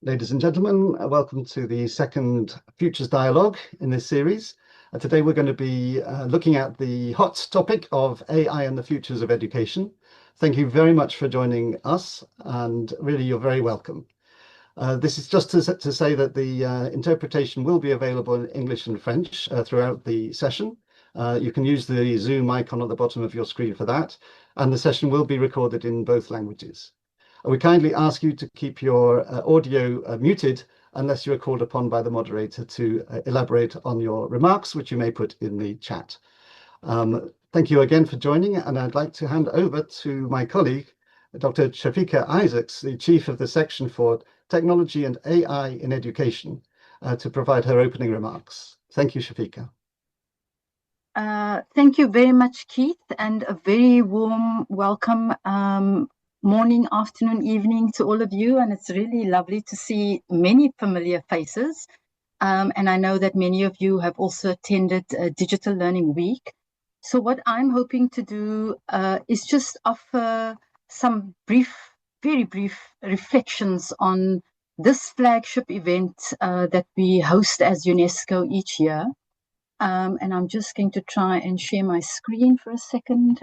Ladies and gentlemen, welcome to the second Futures Dialogue in this series. Today we're going to be looking at the hot topic of AI and the futures of education. Thank you very much for joining us, and really you're very welcome. This is just to say that the interpretation will be available in English and French throughout the session. You can use the Zoom icon at the bottom of your screen for that, and the session will be recorded in both languages. We kindly ask you to keep your audio muted unless you are called upon by the moderator to elaborate on your remarks, which you may put in the chat. Thank you again for joining, and I'd like to hand over to my colleague, Dr. Shafika Isaacs, the Chief of the Section for Technology and AI in Education, to provide her opening remarks. Thank you, Shafika. Thank you very much, Keith, and a very warm welcome. Morning, afternoon, evening to all of you, and it's really lovely to see many familiar faces. And I know that many of you have also attended Digital Learning Week. So what I'm hoping to do is just offer some very brief reflections on this flagship event that we host as UNESCO each year. And I'm just going to try and share my screen for a second.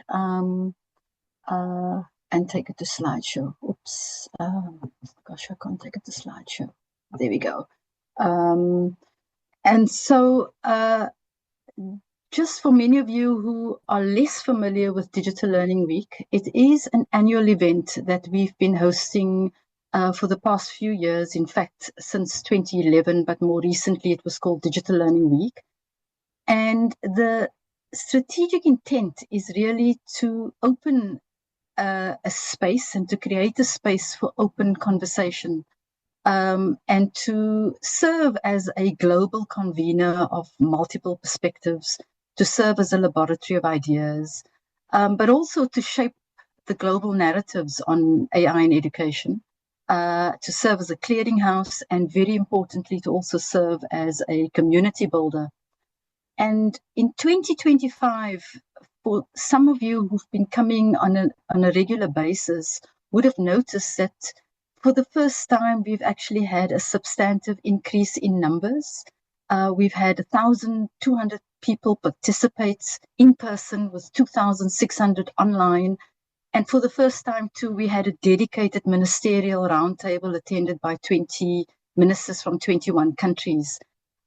And take it to slideshow. Oops. Gosh, I can't take it to slideshow. There we go. And so just for many of you who are less familiar with Digital Learning Week, it is an annual event that we've been hosting for the past few years. In fact, since 2011, but more recently it was called Digital Learning Week. And the strategic intent is really to open a space and to create a space for open conversation and to serve as a global convener of multiple perspectives, to serve as a laboratory of ideas, but also to shape the global narratives on AI in education, to serve as a clearinghouse, and very importantly, to also serve as a community builder. And in 2025, for some of you who've been coming on a regular basis would have noticed that for the first time, we've actually had a substantive increase in numbers. We've had 1,200 people participate in person with 2,600 online. And for the first time too, we had a dedicated ministerial roundtable attended by 20 ministers from 21 countries.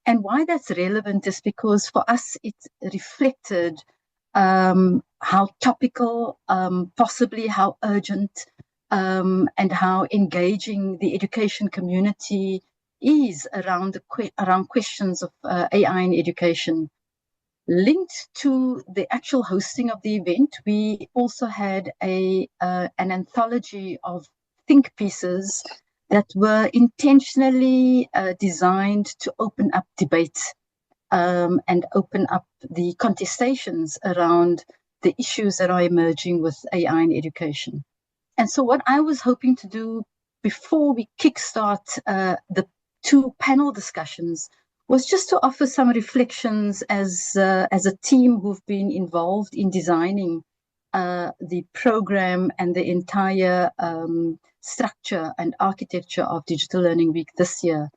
And why that's relevant is because for us, it reflected how topical, possibly how urgent, and how engaging the education community is around questions of AI in education. Linked to the actual hosting of the event, we also had an anthology of think pieces that were intentionally designed to open up debate and open up the contestations around the issues that are emerging with AI in education. And so what I was hoping to do before we kickstart the two panel discussions was just to offer some reflections as a team who've been involved in designing the program and the entire structure and architecture of Digital Learning Week this year.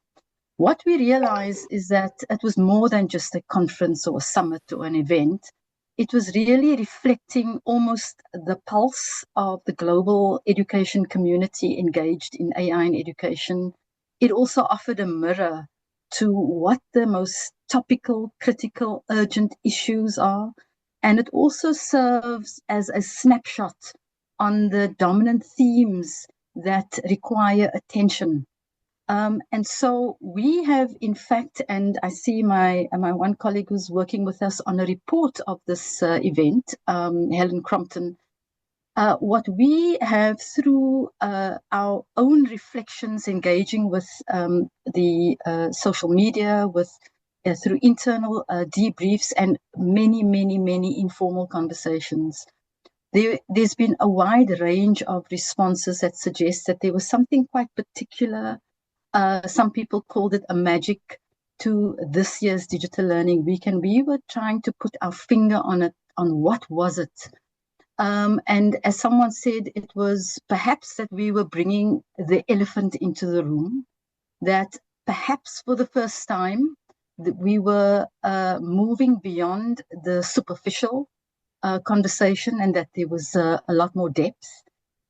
What we realized is that it was more than just a conference or a summit or an event. It was really reflecting almost the pulse of the global education community engaged in AI in education. It also offered a mirror to what the most topical, critical, urgent issues are. And it also serves as a snapshot on the dominant themes that require attention. And so we have, in fact, and I see my one colleague who's working with us on a report of this event, Helen Crompton. What we have through our own reflections, engaging with the social media, with through internal debriefs and many informal conversations. There's been a wide range of responses that suggest that there was something quite particular. Some people called it a magic to this year's Digital Learning Week, and we were trying to put our finger on it, on what was it. And as someone said, it was perhaps that we were bringing the elephant into the room. that perhaps for the first time that we were moving beyond the superficial conversation, and that there was a lot more depth.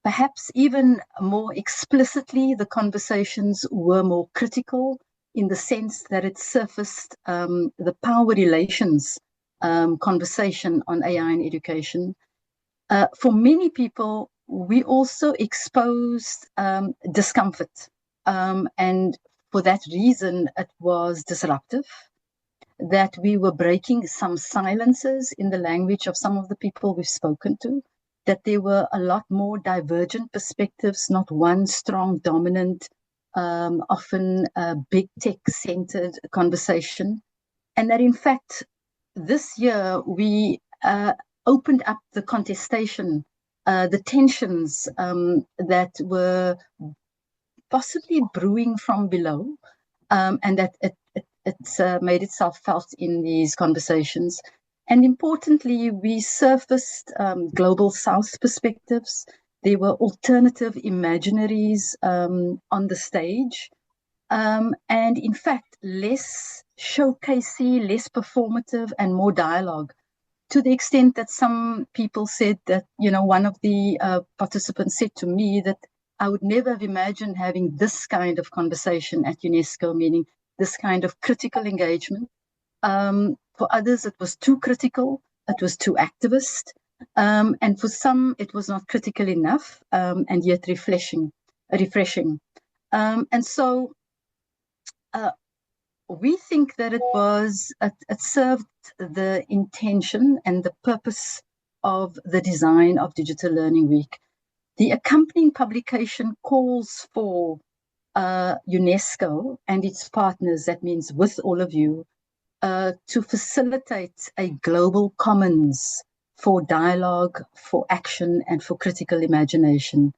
Perhaps even more explicitly, the conversations were more critical in the sense that it surfaced the power relations conversation on AI in education. For many people, we also exposed discomfort. And for that reason, it was disruptive, that we were breaking some silences in the language of some of the people we've spoken to, that there were a lot more divergent perspectives, not one strong, dominant, often big tech-centered conversation. And that in fact, this year we opened up the contestation, the tensions that were possibly brewing from below, and that it made itself felt in these conversations. And importantly, we surfaced global South perspectives. There were alternative imaginaries on the stage. And in fact, less showcasey, less performative, and more dialogue, to the extent that some people said that, one of the participants said to me that I would never have imagined having this kind of conversation at UNESCO, meaning this kind of critical engagement. For others, it was too critical, it was too activist, and for some, it was not critical enough, and yet refreshing. And so we think that it served the intention and the purpose of the design of Digital Learning Week. The accompanying publication calls for UNESCO and its partners, that means with all of you, to facilitate a global commons for dialogue, for action, and for critical imagination.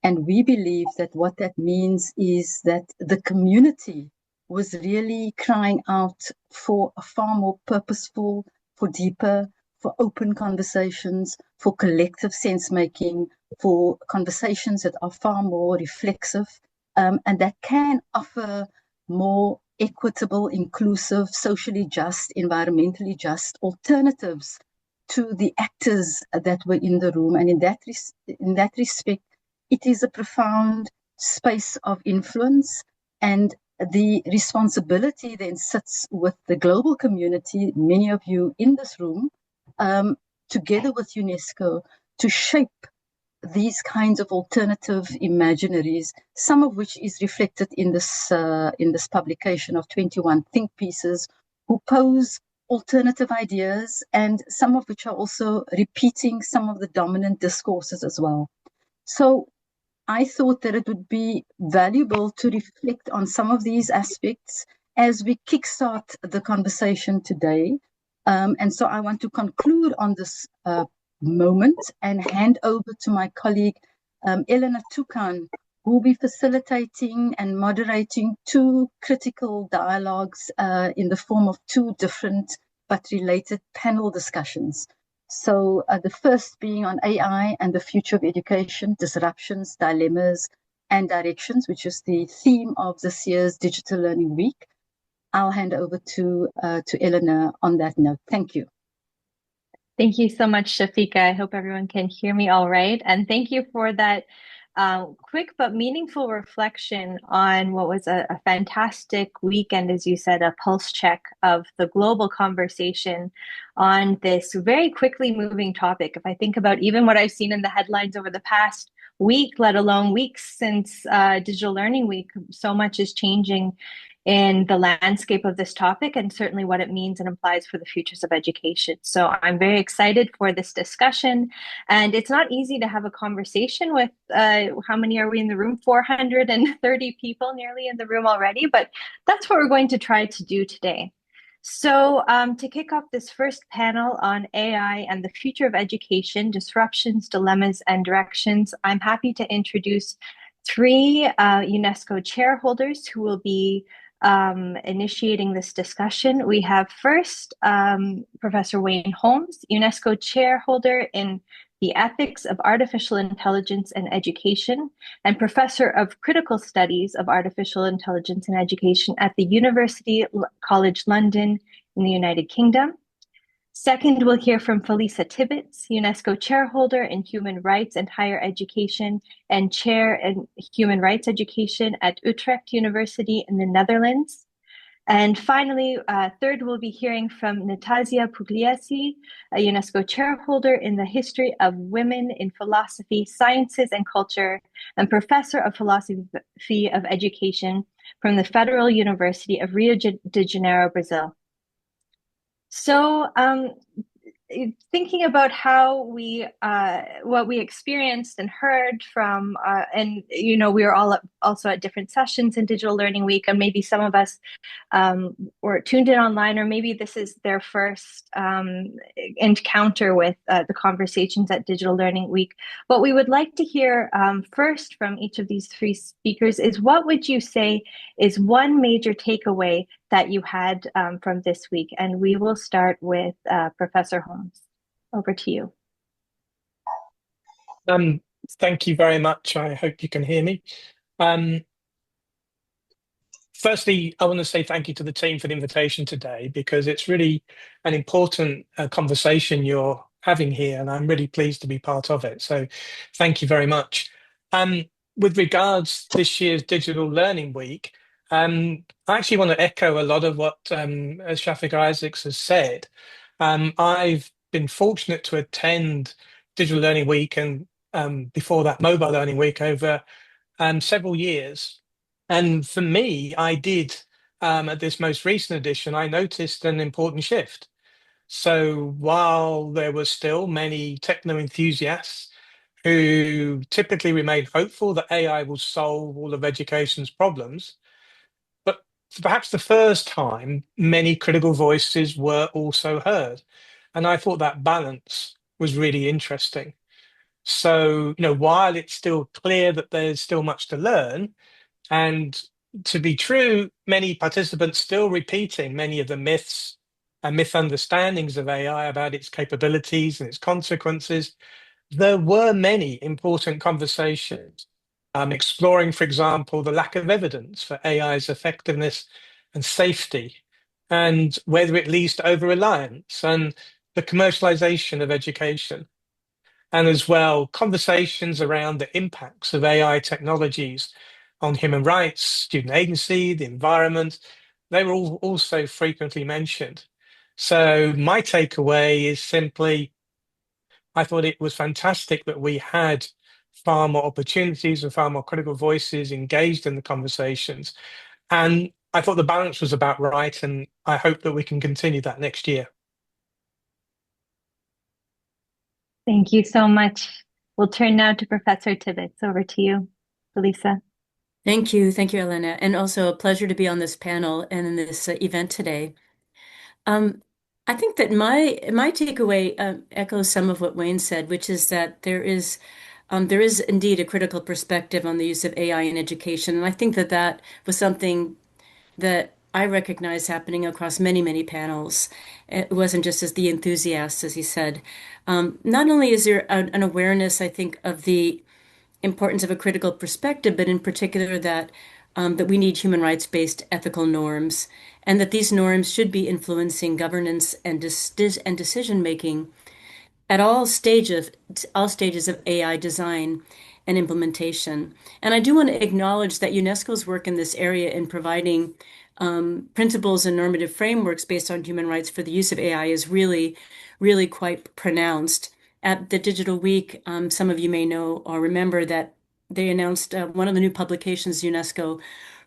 And we believe that what that means is that the community was really crying out for a far more purposeful, for deeper, for open conversations, for collective sense-making, for conversations that are far more reflexive, and that can offer more equitable, inclusive, socially just, environmentally just alternatives to the actors that were in the room. And in that respect, it is a profound space of influence, and the responsibility then sits with the global community, many of you in this room, together with UNESCO, to shape these kinds of alternative imaginaries, some of which is reflected in this publication of 21 think pieces who pose alternative ideas, and some of which are also repeating some of the dominant discourses as well. So I thought that it would be valuable to reflect on some of these aspects as we kickstart the conversation today. And so I want to conclude on this moment and hand over to my colleague, Elena Tukan, who will be facilitating and moderating two critical dialogues in the form of two different but related panel discussions. So the first being on AI and the future of education, disruptions, dilemmas, and directions, which is the theme of this year's Digital Learning Week. I'll hand over to Eleanor on that note. Thank you. Thank you so much, Shafika. I hope everyone can hear me all right. And thank you for that quick but meaningful reflection on what was a fantastic weekend, as you said, a pulse check of the global conversation on this very quickly moving topic. If I think about even what I've seen in the headlines over the past week, let alone weeks since Digital Learning Week, so much is changing in the landscape of this topic, and certainly what it means and implies for the futures of education. So I'm very excited for this discussion. And it's not easy to have a conversation with, how many are we in the room? 430 people nearly in the room already, but that's what we're going to try to do today. So to kick off this first panel on AI and the future of education, disruptions, dilemmas, and directions, I'm happy to introduce three UNESCO chairholders who will be initiating this discussion. We have first Professor Wayne Holmes, UNESCO chairholder in the Ethics of Artificial Intelligence and Education, and Professor of Critical Studies of Artificial Intelligence and Education at the University College London in the United Kingdom. Second, we'll hear from Felisa Tibbets, UNESCO Chairholder in Human Rights and Higher Education and Chair in Human Rights Education at Utrecht University in the Netherlands. And finally, third, we'll be hearing from Natasja Pugliese, a UNESCO Chairholder in the History of Women in Philosophy, Sciences and Culture, and Professor of Philosophy of Education from the Federal University of Rio de Janeiro, Brazil. So thinking about how what we experienced and heard from, and we were all also at different sessions in Digital Learning Week, and maybe some of us were tuned in online, or maybe this is their first encounter with the conversations at Digital Learning Week. What we would like to hear first from each of these three speakers is, what would you say is one major takeaway that you had from this week? And we will start with Professor Holmes. Over to you. Thank you very much. I hope you can hear me. Firstly, I want to say thank you to the team for the invitation today, because it's really an important conversation you're having here, and I'm really pleased to be part of it. So thank you very much. With regards to this year's Digital Learning Week, I actually want to echo a lot of what Shafika Isaacs has said. I've been fortunate to attend Digital Learning Week and before that Mobile Learning Week over several years. And for me, I did, at this most recent edition, I noticed an important shift. So while there were still many techno enthusiasts who typically remain hopeful that AI will solve all of education's problems, but for perhaps the first time, many critical voices were also heard. And I thought that balance was really interesting. So, while it's still clear that there's still much to learn, and to be true, many participants still repeating many of the myths and misunderstandings of AI about its capabilities and its consequences, there were many important conversations exploring, for example, the lack of evidence for AI's effectiveness and safety, and whether it leads to over-reliance and the commercialization of education. And as well, conversations around the impacts of AI technologies on human rights, student agency, the environment, they were all also frequently mentioned. So my takeaway is simply, I thought it was fantastic that we had far more opportunities and far more critical voices engaged in the conversations. And I thought the balance was about right, and I hope that we can continue that next year. Thank you so much. We'll turn now to Professor Tibbets. Over to you, Felisa. Thank you, Elena, and also a pleasure to be on this panel and in this event today. I think that my takeaway echoes some of what Wayne said, which is that there is indeed a critical perspective on the use of AI in education, and I think that that was something that I recognize happening across many, many panels. It wasn't just as the enthusiasts, as he said. Not only is there an awareness, I think, of the importance of a critical perspective, but in particular that we need human rights-based ethical norms, and that these norms should be influencing governance and decision-making at all stages of AI design and implementation. And I do want to acknowledge that UNESCO's work in this area in providing principles and normative frameworks based on human rights for the use of AI is really, really quite pronounced. At the Digital Week, some of you may know or remember that they announced one of the new publications UNESCO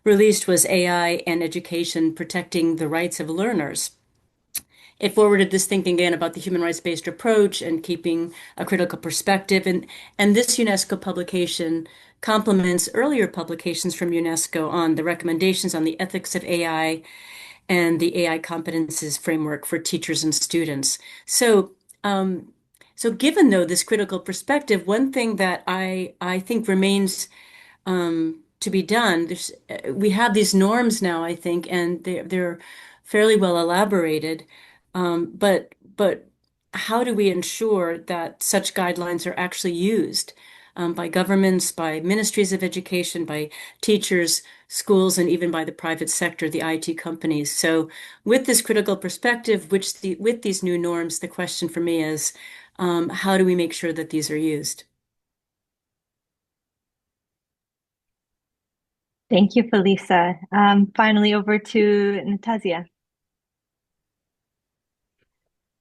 released was AI and Education Protecting the Rights of Learners. It forwarded this thinking again about the human rights-based approach and keeping a critical perspective. And this UNESCO publication complements earlier publications from UNESCO on the recommendations on the ethics of AI and the AI competences framework for teachers and students. So given, though, this critical perspective, one thing that I think remains to be done, we have these norms now, I think, and they're fairly well elaborated. But how do we ensure that such guidelines are actually used by governments, by ministries of education, by teachers, schools, and even by the private sector, the IT companies? So with this critical perspective, with these new norms, the question for me is, how do we make sure that these are used? Thank you, Felisa. Finally, over to Nastasia.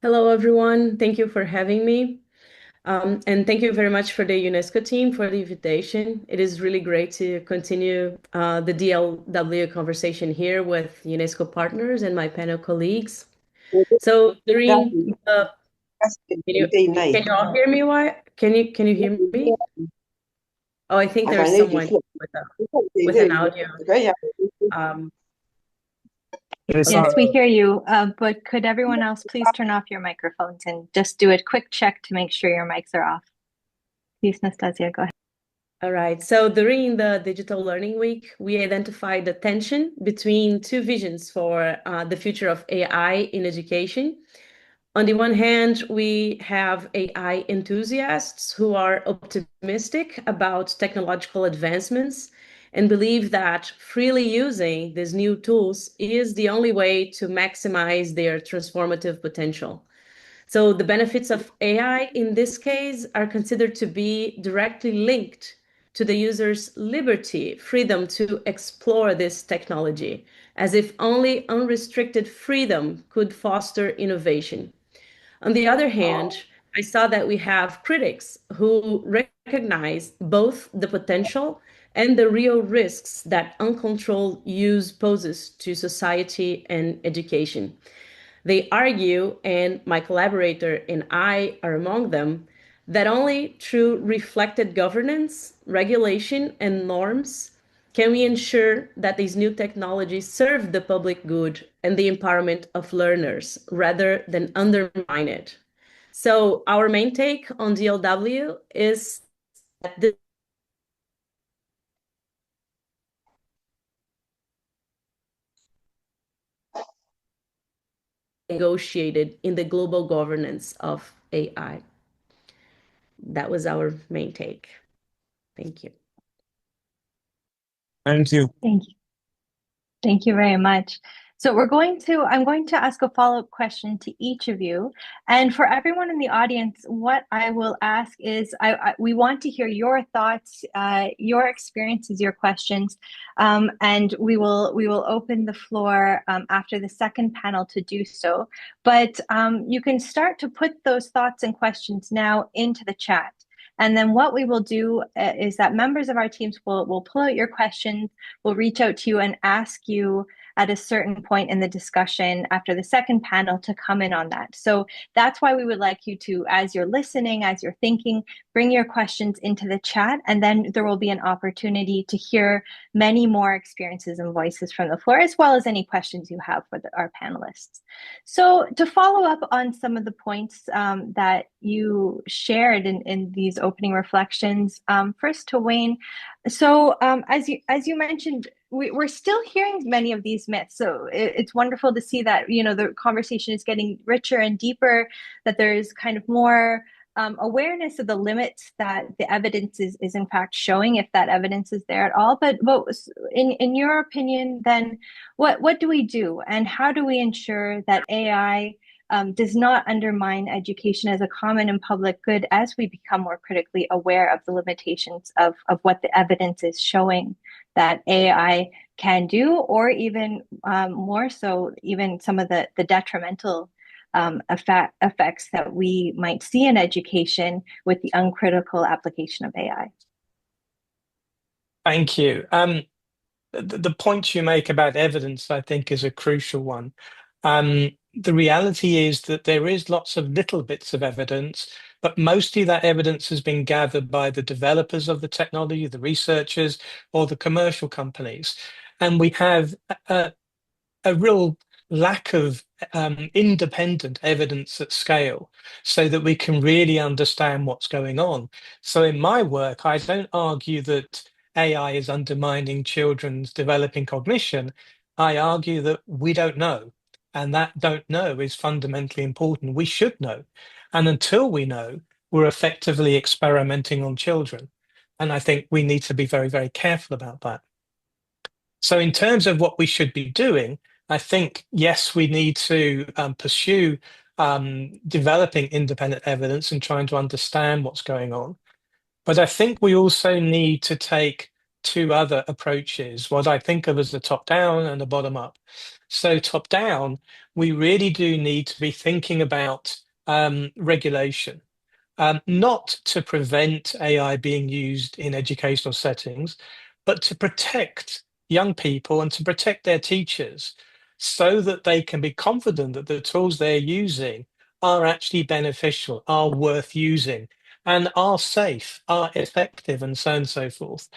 Hello, everyone. Thank you for having me. And thank you very much for the UNESCO team for the invitation. It is really great to continue the DLW conversation here with UNESCO partners and my panel colleagues. So during can you all hear me? Can you hear me? Oh, I think there's someone with an audio. Yes, we hear you, but could everyone else please turn off your microphones and just do a quick check to make sure your mics are off? Please, Nastasia, go ahead. All right. So during the Digital Learning Week, we identified the tension between two visions for the future of AI in education. On the one hand, we have AI enthusiasts who are optimistic about technological advancements and believe that freely using these new tools is the only way to maximize their transformative potential. So the benefits of AI in this case are considered to be directly linked to the user's liberty, freedom to explore this technology, as if only unrestricted freedom could foster innovation. On the other hand, I saw that we have critics who recognize both the potential and the real risks that uncontrolled use poses to society and education. They argue, and my collaborator and I are among them, that only through reflected governance, regulation, and norms can we ensure that these new technologies serve the public good and the empowerment of learners rather than undermine it. So our main take on DLW is that this negotiated in the global governance of AI. That was our main take. Thank you. Thank you. Thank you. Thank you very much. So I'm going to ask a follow-up question to each of you. And for everyone in the audience, what I will ask is, we want to hear your thoughts, your experiences, your questions, and we will open the floor after the second panel to do so. But you can start to put those thoughts and questions now into the chat. And then what we will do is that members of our teams will pull out your questions, will reach out to you and ask you at a certain point in the discussion after the second panel to come in on that. So that's why we would like you to, as you're listening, as you're thinking, bring your questions into the chat, and then there will be an opportunity to hear many more experiences and voices from the floor, as well as any questions you have for our panelists. So to follow up on some of the points that you shared in these opening reflections, first to Wayne. So as you mentioned, we're still hearing many of these myths. So it's wonderful to see that, the conversation is getting richer and deeper, that there's kind of more awareness of the limits that the evidence is in fact showing, if that evidence is there at all. But in your opinion, then what do we do, and how do we ensure that AI does not undermine education as a common and public good as we become more critically aware of the limitations of what the evidence is showing that AI can do, or even more so, even some of the detrimental effects that we might see in education with the uncritical application of AI? Thank you. The point you make about evidence, I think, is a crucial one. The reality is that there is lots of little bits of evidence, but mostly that evidence has been gathered by the developers of the technology, the researchers, or the commercial companies. And we have a real lack of independent evidence at scale so that we can really understand what's going on. So in my work, I don't argue that AI is undermining children's developing cognition. I argue that we don't know. And that don't know is fundamentally important. We should know. And until we know, we're effectively experimenting on children. And I think we need to be very, very careful about that. So in terms of what we should be doing, I think, yes, we need to pursue developing independent evidence and trying to understand what's going on. But I think we also need to take two other approaches, what I think of as the top-down and the bottom-up. So top-down, we really do need to be thinking about regulation. Not to prevent AI being used in educational settings, but to protect young people and to protect their teachers so that they can be confident that the tools they're using are actually beneficial, are worth using, and are safe, are effective, and so on and so forth,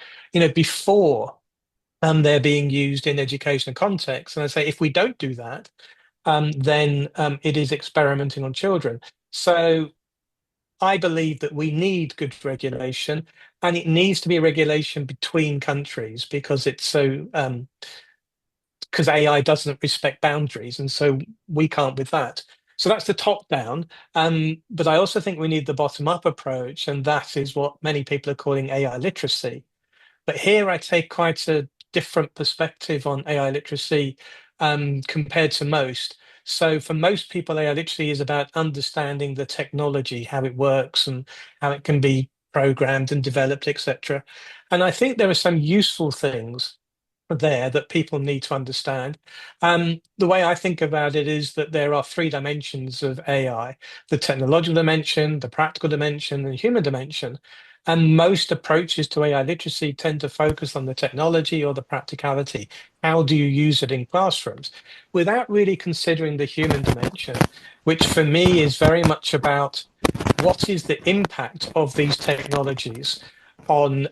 before they're being used in educational contexts. And I say, if we don't do that, then it is experimenting on children. So I believe that we need good regulation, and it needs to be a regulation between countries because it's so because AI doesn't respect boundaries, and so we can't with that. So that's the top down. But I also think we need the bottom up approach, and that is what many people are calling AI literacy. But here I take quite a different perspective on AI literacy compared to most. So for most people, AI literacy is about understanding the technology, how it works and how it can be programmed and developed, etc. And I think there are some useful things there that people need to understand. The way I think about it is that there are three dimensions of AI: the technological dimension, the practical dimension, and the human dimension. And most approaches to AI literacy tend to focus on the technology or the practicality. How do you use it in classrooms? Without really considering the human dimension, which for me is very much about what is the impact of these technologies on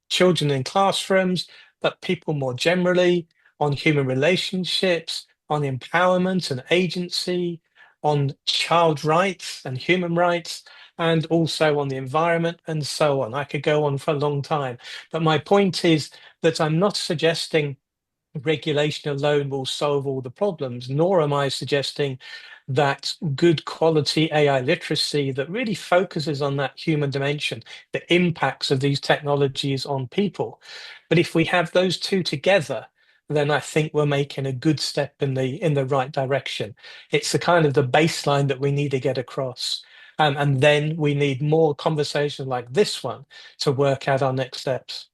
children in classrooms, but people more generally, on human relationships, on empowerment and agency, on child rights and human rights, and also on the environment and so on. I could go on for a long time. But my point is that I'm not suggesting regulation alone will solve all the problems, nor am I suggesting that good quality AI literacy that really focuses on that human dimension, the impacts of these technologies on people. But if we have those two together, then I think we're making a good step in the right direction. It's the kind of the baseline that we need to get across. And then we need more conversations like this one to work out our next steps.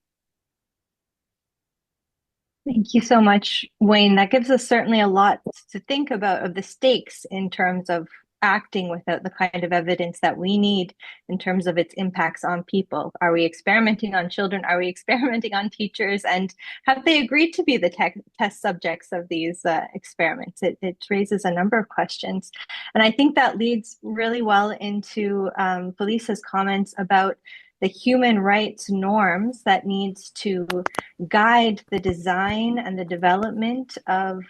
Thank you so much, Wayne. That gives us certainly a lot to think about of the stakes in terms of acting without the kind of evidence that we need in terms of its impacts on people. Are we experimenting on children? Are we experimenting on teachers? And have they agreed to be the test subjects of these experiments? It raises a number of questions. And I think that leads really well into Felicia's comments about the human rights norms that needs to guide the design and the development of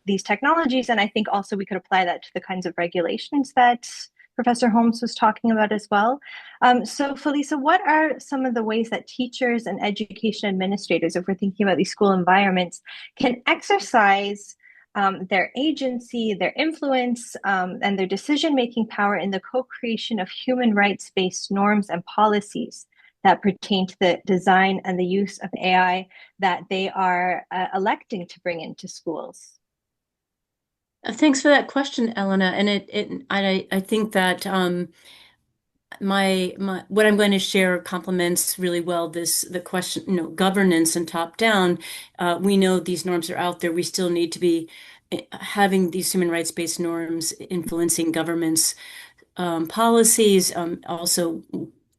these technologies. And I think also we could apply that to the kinds of regulations that Professor Holmes was talking about as well. So Felicia, what are some of the ways that teachers and education administrators, if we're thinking about these school environments, can exercise their agency, their influence, and their decision-making power in the co-creation of human rights-based norms and policies that pertain to the design and the use of AI that they are electing to bring into schools? Thanks for that question, Elena. And I think that what I'm going to share complements really well the question, governance and top down. We know these norms are out there. We still need to be having these human rights-based norms influencing governments' policies, also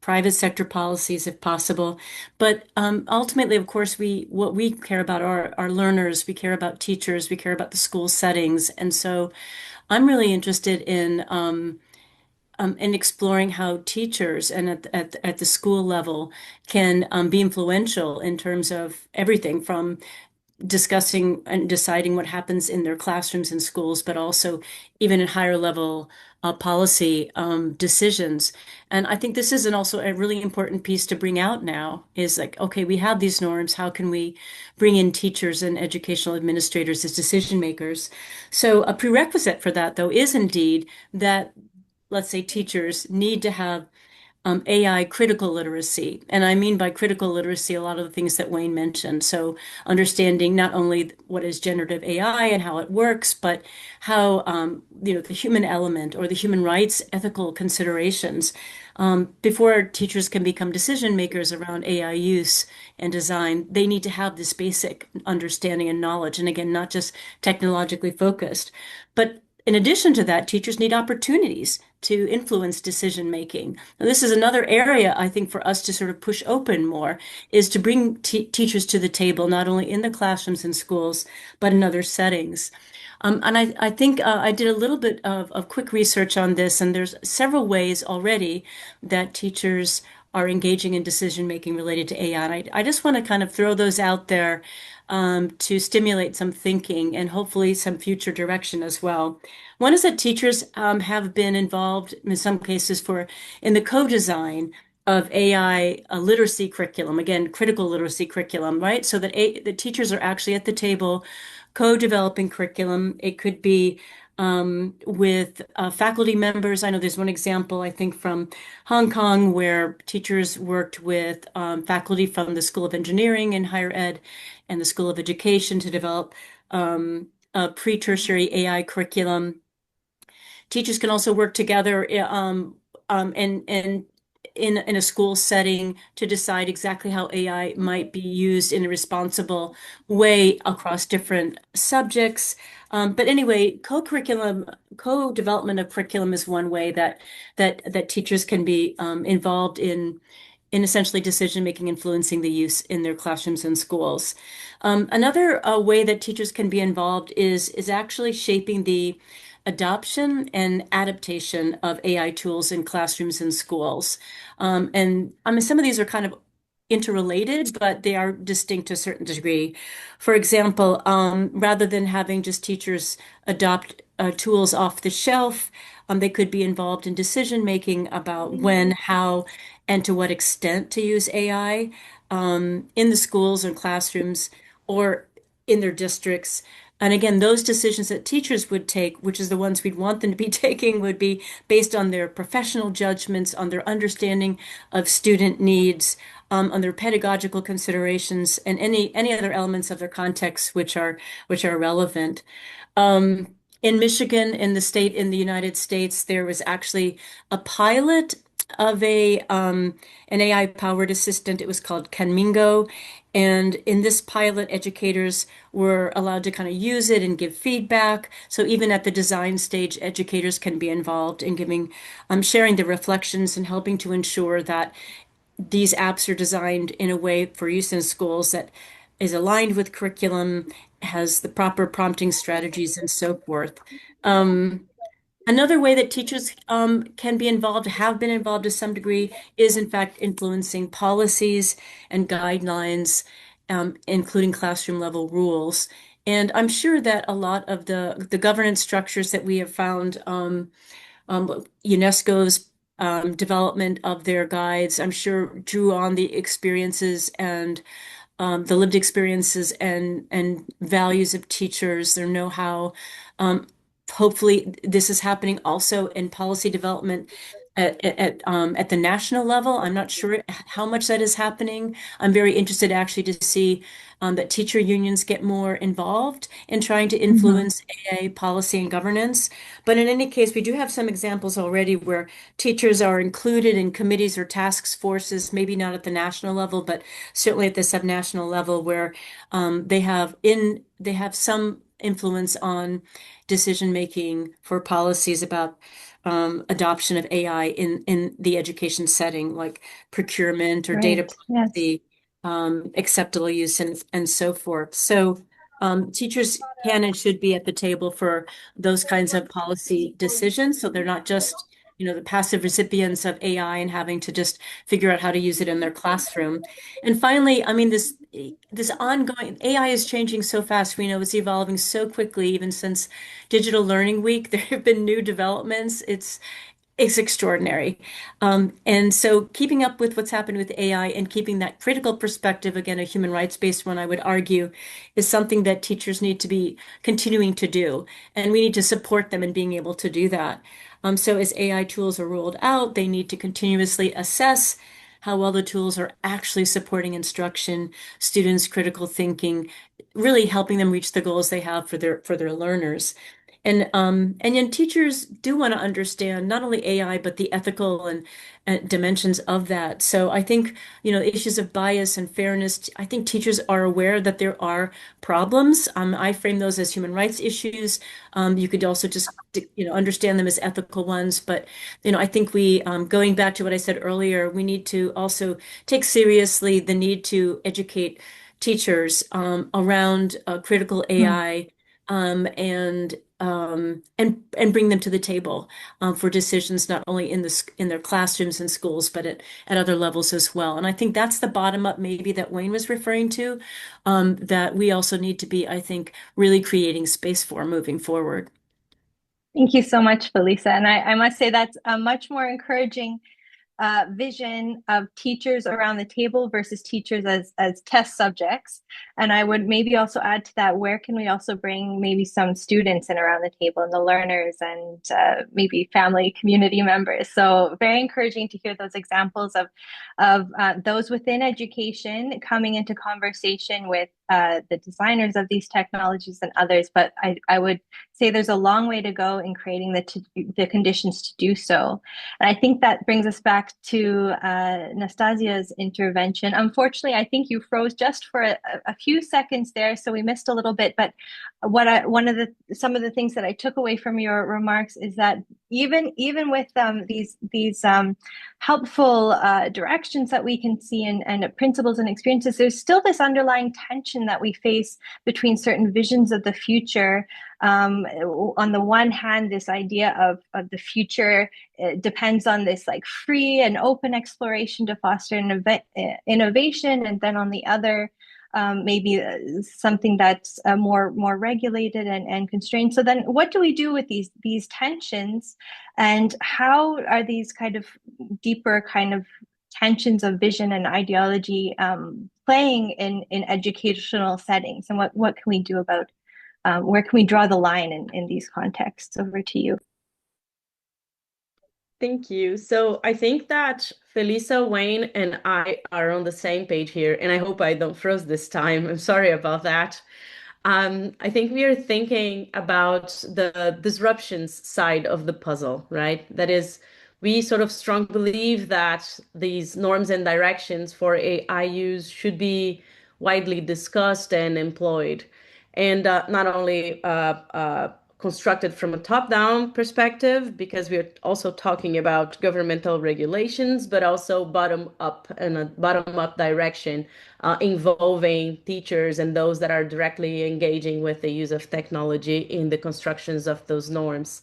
private sector policies if possible. But ultimately, of course, what we care about are our learners. We care about teachers. We care about the school settings. And so I'm really interested in exploring how teachers and at the school level can be influential in terms of everything from discussing and deciding what happens in their classrooms and schools, but also even in higher level policy decisions. And I think this is also a really important piece to bring out now is like, okay, we have these norms. How can we bring in teachers and educational administrators as decision makers? So a prerequisite for that, though, is indeed that let's say, teachers need to have AI critical literacy. And I mean by critical literacy, a lot of the things that Wayne mentioned. So understanding not only what is generative AI and how it works, but how, the human element or the human rights ethical considerations. Before teachers can become decision makers around AI use and design, they need to have this basic understanding and knowledge. And again, not just technologically focused. But in addition to that, teachers need opportunities to influence decision making. Now, this is another area I think for us to sort of push open more, is to bring teachers to the table, not only in the classrooms and schools, but in other settings. And I think I did a little bit of quick research on this, and there's several ways already that teachers are engaging in decision making related to AI. And I just want to kind of throw those out there to stimulate some thinking and hopefully some future direction as well. One is that teachers have been involved in some cases in the co-design of AI literacy curriculum, again, critical literacy curriculum, right? So that the teachers are actually at the table co-developing curriculum. It could be with faculty members. I know there's one example, I think, from Hong Kong, where teachers worked with faculty from the School of Engineering and Higher Ed and the School of Education to develop a pre-tertiary AI curriculum. Teachers can also work together and in a school setting to decide exactly how AI might be used in a responsible way across different subjects. But anyway, co-development of curriculum is one way that teachers can be involved in essentially decision making, influencing the use in their classrooms and schools. Another way that teachers can be involved is actually shaping the adoption and adaptation of AI tools in classrooms and schools. And I mean, some of these are kind of interrelated, but they are distinct to a certain degree. For example, rather than having just teachers adopt tools off the shelf, they could be involved in decision making about when, how, and to what extent to use AI in the schools and classrooms or in their districts. And again, those decisions that teachers would take, which is the ones we'd want them to be taking, would be based on their professional judgments, on their understanding of student needs, on their pedagogical considerations, and any other elements of their context which are relevant. In Michigan, in the United States, there was actually a pilot of an AI-powered assistant. It was called Canmingo. And in this pilot, educators were allowed to kind of use it and give feedback. So even at the design stage, educators can be involved in sharing their reflections and helping to ensure that these apps are designed in a way for use in schools that is aligned with curriculum, has the proper prompting strategies, and so forth. Another way that teachers can be involved, have been involved to some degree, is in fact influencing policies and guidelines, including classroom level rules. And I'm sure that a lot of the governance structures that we have found, UNESCO's development of their guides, I'm sure drew on the experiences and the lived experiences and values of teachers, their know-how. Hopefully, this is happening also in policy development at the national level. I'm not sure how much that is happening. I'm very interested actually to see that teacher unions get more involved in trying to influence AA policy and governance. But in any case, we do have some examples already where teachers are included in committees or task forces, maybe not at the national level, but certainly at the subnational level, where they have some influence on decision making for policies about adoption of AI in the education setting, like procurement or data privacy, acceptable use, and so forth. So teachers can and should be at the table for those kinds of policy decisions. So they're not just, the passive recipients of AI and having to just figure out how to use it in their classroom. And finally, I mean, this ongoing AI is changing so fast. We know it's evolving so quickly, even since Digital Learning Week. There have been new developments. It's is extraordinary. And so keeping up with what's happened with AI and keeping that critical perspective, again, a human rights-based one, I would argue, is something that teachers need to be continuing to do. And we need to support them in being able to do that. So as AI tools are rolled out, they need to continuously assess how well the tools are actually supporting instruction, students' critical thinking, really helping them reach the goals they have for their learners. And then teachers do want to understand not only AI, but the ethical and dimensions of that. So I think, issues of bias and fairness, I think teachers are aware that there are problems. I frame those as human rights issues. You could also just, understand them as ethical ones. But, I think going back to what I said earlier, we need to also take seriously the need to educate teachers around critical AI and bring them to the table for decisions not only in their classrooms and schools, but at other levels as well. And I think that's the bottom up maybe that Wayne was referring to, that we also need to be, I think, really creating space for moving forward. Thank you so much, Felisa. And I must say that's a much more encouraging vision of teachers around the table versus teachers as test subjects. And I would maybe also add to that, where can we also bring maybe some students in around the table and the learners and maybe family community members. So very encouraging to hear those examples of those within education coming into conversation with the designers of these technologies and others. But I would say there's a long way to go in creating the conditions to do so. And I think that brings us back to Nastasia's intervention. Unfortunately, I think you froze just for a few seconds there, so we missed a little bit. But some of the things that I took away from your remarks is that even with these helpful directions that we can see and principles and experiences, there's still this underlying tension that we face between certain visions of the future. On the one hand, this idea of the future depends on this like free and open exploration to foster innovation, and then on the other, maybe something that's more regulated and constrained. So then what do we do with these tensions, and how are these kind of deeper kind of tensions of vision and ideology playing in educational settings, and what can we do about where can we draw the line in these contexts? Over to you. Thank you. So I think that Felisa, Wayne, and I are on the same page here, and I hope I don't froze this time. I'm sorry about that. I think we are thinking about the disruptions side of the puzzle, right? That is, we sort of strongly believe that these norms and directions for AI use should be widely discussed and employed, and not only constructed from a top-down perspective, because we're also talking about governmental regulations, but also bottom-up in a bottom-up direction, involving teachers and those that are directly engaging with the use of technology in the constructions of those norms.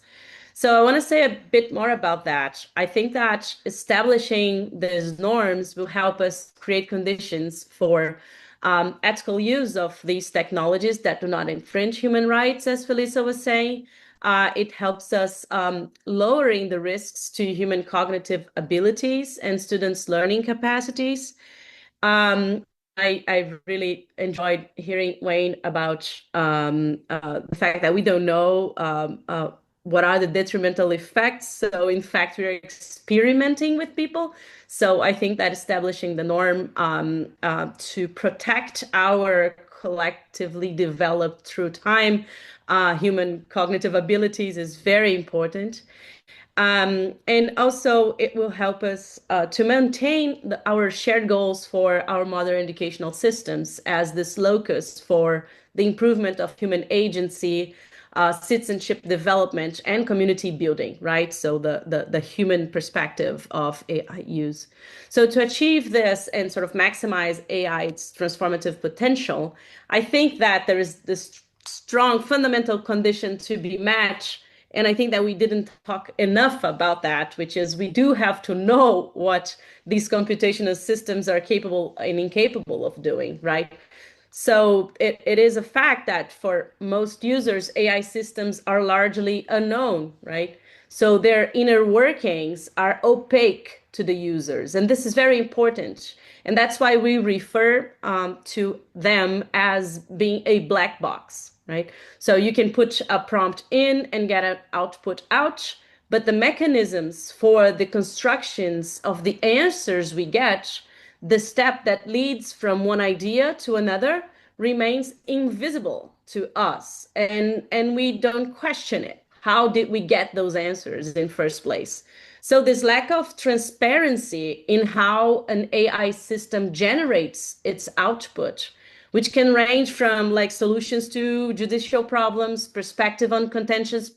So I want to say a bit more about that. I think that establishing these norms will help us create conditions for ethical use of these technologies that do not infringe human rights, as Felisa was saying. It helps us lowering the risks to human cognitive abilities and students' learning capacities. I really enjoyed hearing Wayne about the fact that we don't know what are the detrimental effects. So in fact, we're experimenting with people. So I think that establishing the norm to protect our collectively developed through time human cognitive abilities is very important. And also it will help us to maintain our shared goals for our modern educational systems as this locus for the improvement of human agency, citizenship development, and community building, right? So the human perspective of AI use. So to achieve this and sort of maximize AI's transformative potential, I think that there is this strong fundamental condition to be met. And I think that we didn't talk enough about that, which is we do have to know what these computational systems are capable and incapable of doing, right? So it is a fact that for most users, AI systems are largely unknown, right? So their inner workings are opaque to the users. And this is very important. And that's why we refer to them as being a black box, right? So you can put a prompt in and get an output out, but the mechanisms for the constructions of the answers we get, the step that leads from one idea to another, remains invisible to us, and we don't question it. How did we get those answers in first place? So this lack of transparency in how an AI system generates its output, which can range from like solutions to judicial problems, perspective on contentious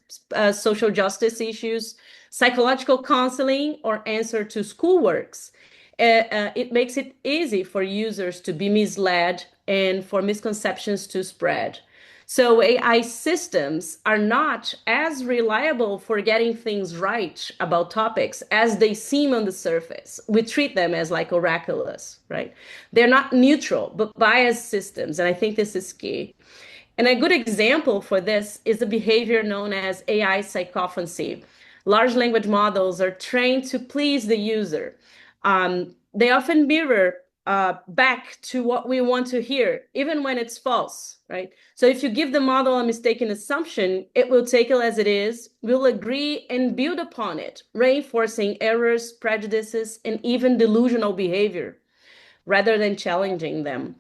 social justice issues, psychological counseling, or answer to schoolworks. It makes it easy for users to be misled and for misconceptions to spread. So AI systems are not as reliable for getting things right about topics as they seem on the surface. We treat them as like oraculous, right? They're not neutral, but biased systems. And I think this is key. And a good example for this is the behavior known as AI psychophancy. Large language models are trained to please the user. They often mirror back to what we want to hear, even when it's false, right? So if you give the model a mistaken assumption, it will take it as it is, will agree and build upon it, reinforcing errors, prejudices, and even delusional behavior, rather than challenging them.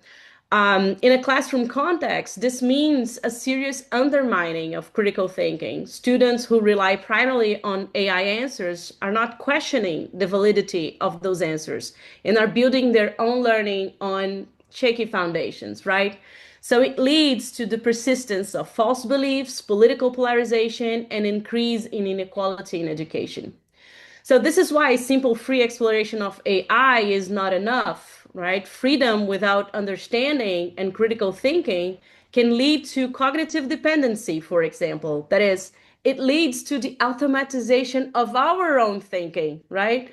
In a classroom context, this means a serious undermining of critical thinking. Students who rely primarily on AI answers are not questioning the validity of those answers and are building their own learning on shaky foundations, right? So it leads to the persistence of false beliefs, political polarization, and increase in inequality in education. So this is why simple free exploration of AI is not enough, right? Freedom without understanding and critical thinking can lead to cognitive dependency, for example. That is, it leads to the automatization of our own thinking, right?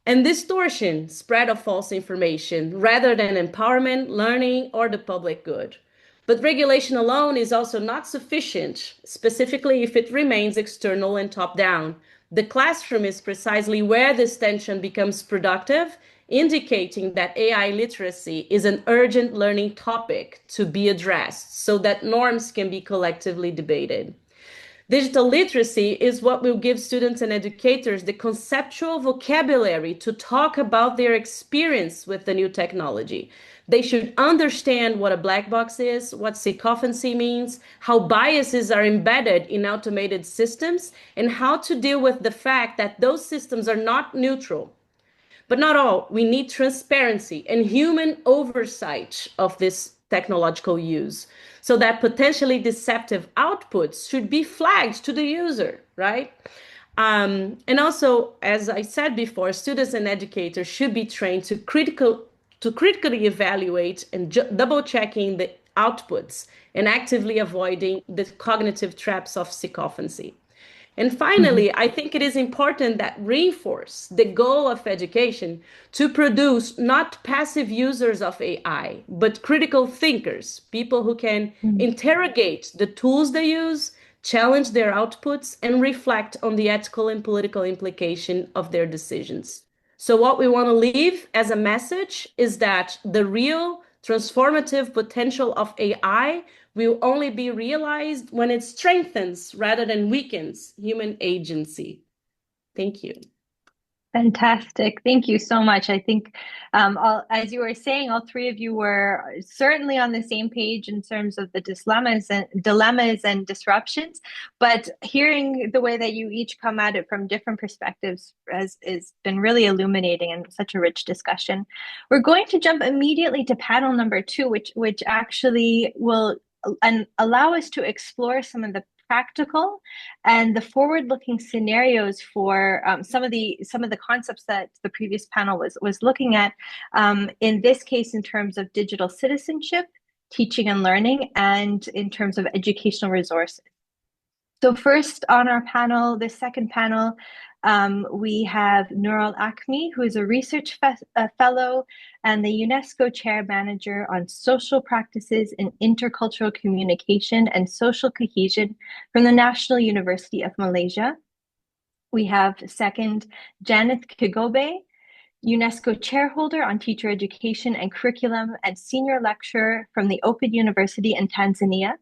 And distortion, spread of false information, rather than empowerment, learning, or the public good. But regulation alone is also not sufficient, specifically if it remains external and top-down. The classroom is precisely where this tension becomes productive, indicating that AI literacy is an urgent learning topic to be addressed so that norms can be collectively debated. Digital literacy is what will give students and educators the conceptual vocabulary to talk about their experience with the new technology. They should understand what a black box is, what sycophancy means, how biases are embedded in automated systems, and how to deal with the fact that those systems are not neutral. But not all. We need transparency and human oversight of this technological use so that potentially deceptive outputs should be flagged to the user, right? And also, as I said before, students and educators should be trained to critically evaluate and double checking the outputs and actively avoiding the cognitive traps of sycophancy. And finally, I think it is important that reinforce the goal of education to produce not passive users of AI, but critical thinkers, people who can interrogate the tools they use, challenge their outputs, and reflect on the ethical and political implication of their decisions. So what we want to leave as a message is that the real transformative potential of AI will only be realized when it strengthens rather than weakens human agency. Thank you. Fantastic. Thank you so much. I think, as you were saying, all three of you were certainly on the same page in terms of the dilemmas and disruptions. But hearing the way that you each come at it from different perspectives has been really illuminating and such a rich discussion. We're going to jump immediately to panel number 2, which actually will allow us to explore some of the practical and the forward-looking scenarios for some of the concepts that the previous panel was looking at. In this case, in terms of digital citizenship, teaching and learning, and in terms of educational resources. So first on our panel, the second panel, we have Nurul Akmi, who is a research fellow and the UNESCO chair manager on social practices in intercultural communication and social cohesion from the National University of Malaysia. We have second, Janeth Kigobe, UNESCO Chairholder on Teacher Education and Curriculum and Senior Lecturer from the Open University in Tanzania.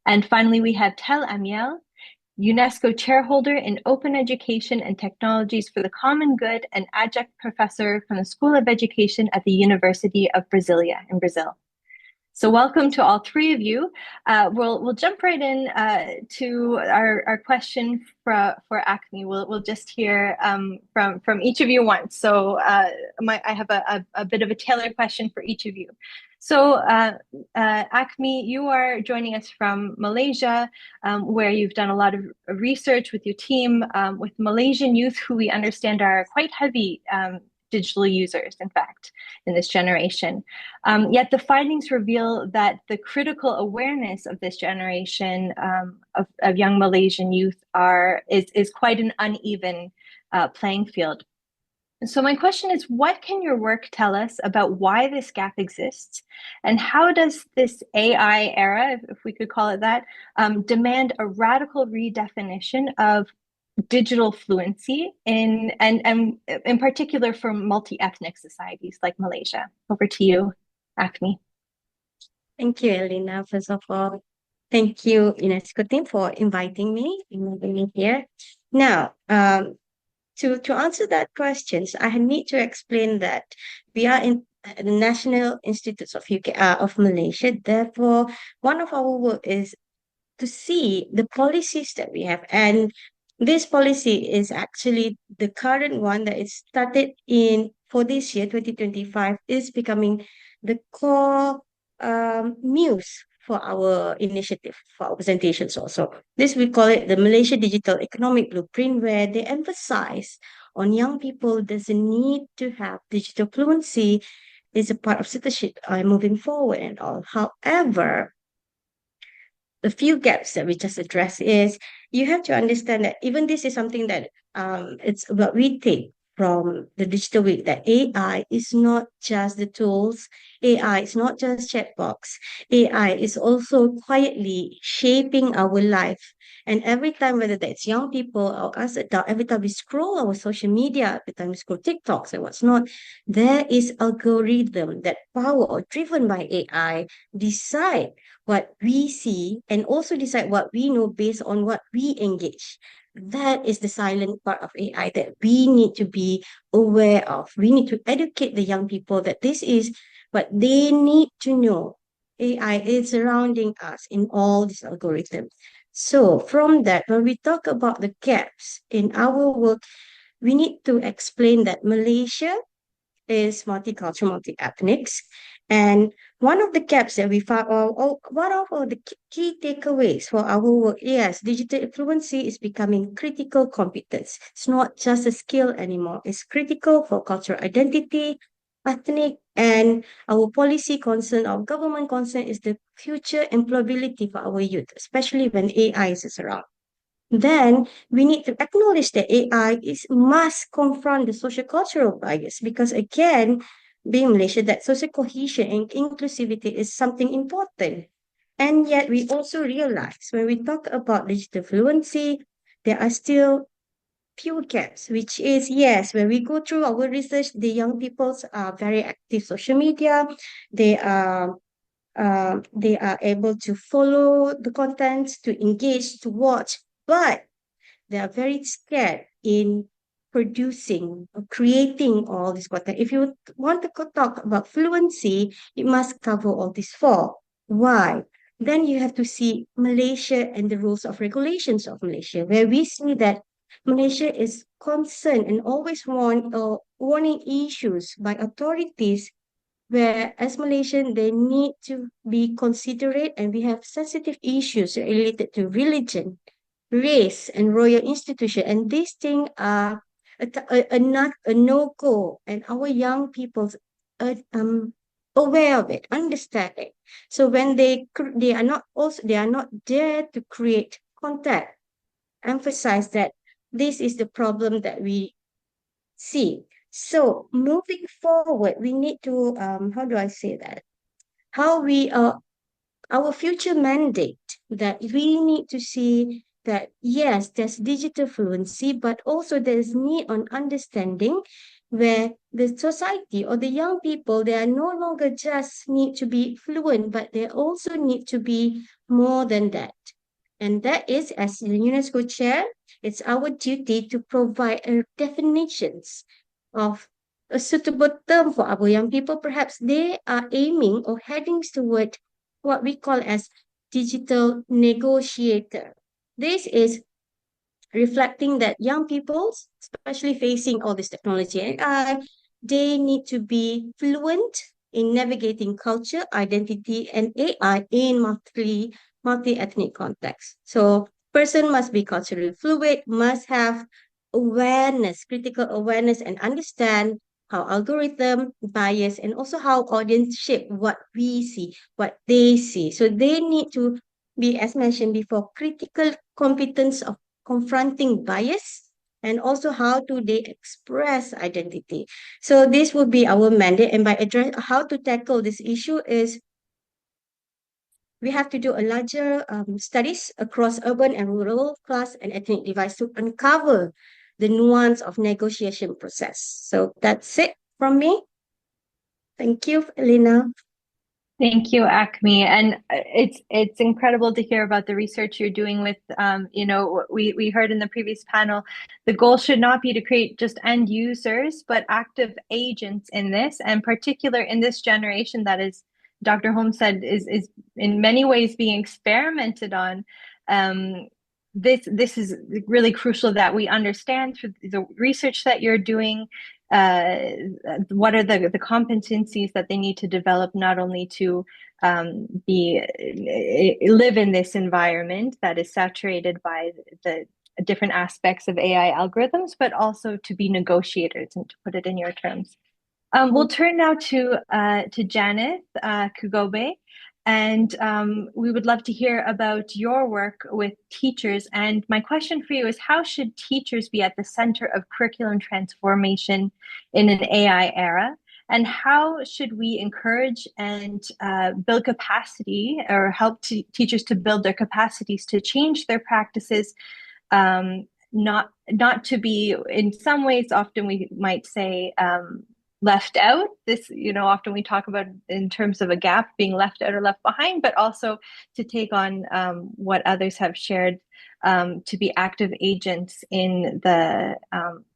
And finally, we have Tel Amiel, UNESCO Chairholder in Open Education and Technologies for the Common Good and Adjunct Professor from the School of Education at the University of Brasilia in Brazil. So welcome to all three of you. We'll jump right in to our question for Acme. We'll just hear from each of you once. So I have a bit of a tailored question for each of you. So Acme, you are joining us from Malaysia, where you've done a lot of research with your team with Malaysian youth, who we understand are quite heavy digital users, in fact, in this generation. Yet the findings reveal that the critical awareness of this generation of young Malaysian youth is quite an uneven playing field. And so my question is, what can your work tell us about why this gap exists? And how does this AI era, if we could call it that, demand a radical redefinition of digital fluency and in particular for multi-ethnic societies like Malaysia? Over to you, Acme. Thank you, Elena. First of all, thank you, UNESCO team, for inviting me here. Now, to answer that questions, I need to explain that we are in the National Institutes of Malaysia. Therefore, one of our work is to see the policies that we have, and this policy is actually the current one that is started for this year 2025 is becoming the core muse for our initiative, for our presentations also. This, we call it the Malaysia Digital Economic Blueprint, where they emphasize on young people doesn't need to have digital fluency, is a part of citizenship moving forward and all. However, the few gaps that we just addressed is you have to understand that even this is something that it's what we take from the digital week, that AI is not just the tools, AI is not just chatbox, AI is also quietly shaping our life. And every time, whether that's young people or us adults, every time we scroll our social media, every time we scroll TikToks and what's not, there is algorithm that power or driven by AI decide what we see and also decide what we know based on what we engage. That is the silent part of AI that we need to be aware of. We need to educate the young people that this is what they need to know. AI is surrounding us in all these algorithms. So from that, when we talk about the gaps in our work, we need to explain that Malaysia is multicultural, multi-ethnic. And one of the gaps that we found, or one of the key takeaways for our work, yes, digital fluency is becoming critical competence. It's not just a skill anymore. It's critical for cultural identity, ethnic, and our policy concern, our government concern is the future employability for our youth, especially when AI is around. Then we need to acknowledge that AI must confront the social cultural bias, because again, being Malaysia, that social cohesion and inclusivity is something important. And yet we also realize when we talk about digital fluency, there are still few gaps, which is, yes, when we go through our research, the young people are very active social media. They are able to follow the contents, to engage, to watch, but they are very scared in producing or creating all this content. If you want to talk about fluency, it must cover all these four. Why? Then you have to see Malaysia and the rules of regulations of Malaysia, where we see that Malaysia is concerned and always warning issues by authorities, where as Malaysian, they need to be considerate, and we have sensitive issues related to religion, race, and royal institution. And these things are not a no-go, and our young people aware of it, understand it. So when they are not there to create contact, emphasize that this is the problem that we see. So moving forward, we need to how do I say that? How we our future mandate that we need to see that yes, there's digital fluency, but also there's need on understanding where the society or the young people, they are no longer just need to be fluent, but they also need to be more than that. And that is, as the UNESCO chair, it's our duty to provide definitions of a suitable term for our young people. Perhaps they are aiming or heading toward what we call as digital negotiator. This is reflecting that young people, especially facing all this technology and AI, they need to be fluent in navigating culture, identity, and AI in multi-ethnic context. So person must be culturally fluid, must have awareness, critical awareness, and understand how algorithm bias and also how audience shape what we see, what they see. So they need to be, as mentioned before, critical competence of confronting bias and also how do they express identity. So this would be our mandate, and by address how to tackle this issue is we have to do a larger studies across urban and rural class and ethnic divides to uncover the nuance of negotiation process. So that's it from me. Thank you, Elena. Thank you, Acme. And it's incredible to hear about the research you're doing with, we heard in the previous panel, the goal should not be to create just end users, but active agents in this, and particular in this generation that is, Dr. Holmes said, is in many ways being experimented on. This is really crucial that we understand through the research that you're doing, what are the competencies that they need to develop, not only to live in this environment that is saturated by the different aspects of AI algorithms, but also to be negotiators, and to put it in your terms. We'll turn now to Janet Kugobe, and we would love to hear about your work with teachers. And my question for you is, how should teachers be at the center of curriculum transformation in an AI era? And how should we encourage and build capacity, or help teachers to build their capacities to change their practices, not to be, in some ways, often we might say, left out. This, often we talk about in terms of a gap, being left out or left behind, but also to take on what others have shared, to be active agents in the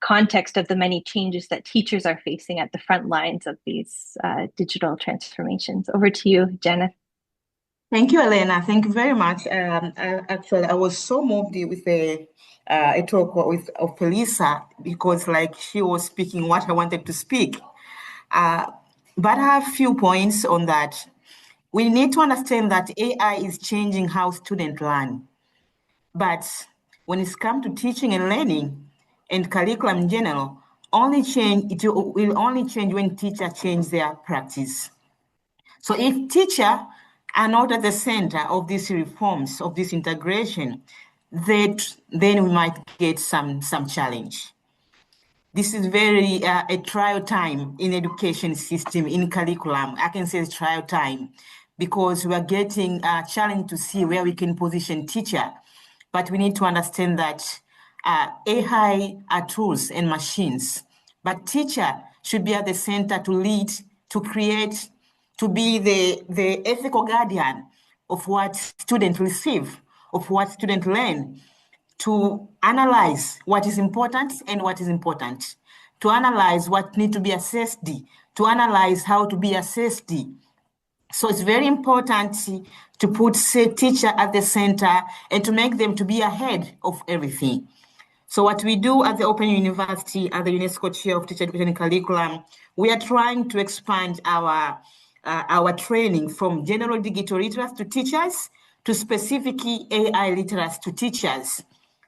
context of the many changes that teachers are facing at the front lines of these digital transformations. Over to you, Janet. Thank you, Elena. Thank you very much. Actually, I was so moved with a talk of Felisa, because she was speaking what I wanted to speak. But I have a few points on that. We need to understand that AI is changing how students learn. But when it's come to teaching and learning and curriculum in general, it will only change when teachers change their practice. So if teachers are not at the center of these reforms, of this integration, then we might get some challenge. This is very a trial time in education system, in curriculum. I can say it's trial time, because we are getting challenged to see where we can position teacher. But we need to understand that AI are tools and machines, but teacher should be at the center to lead, to create, to be the ethical guardian of what students receive, of what students learn, to analyze what is important and what is important, to analyze what needs to be assessed, to analyze how to be assessed. So it's very important to put teacher at the center and to make them to be ahead of everything. So what we do at the Open University, at the UNESCO Chair of Teacher Education and Curriculum, we are trying to expand our training from general digital literacy to teachers to specifically AI literacy to teachers,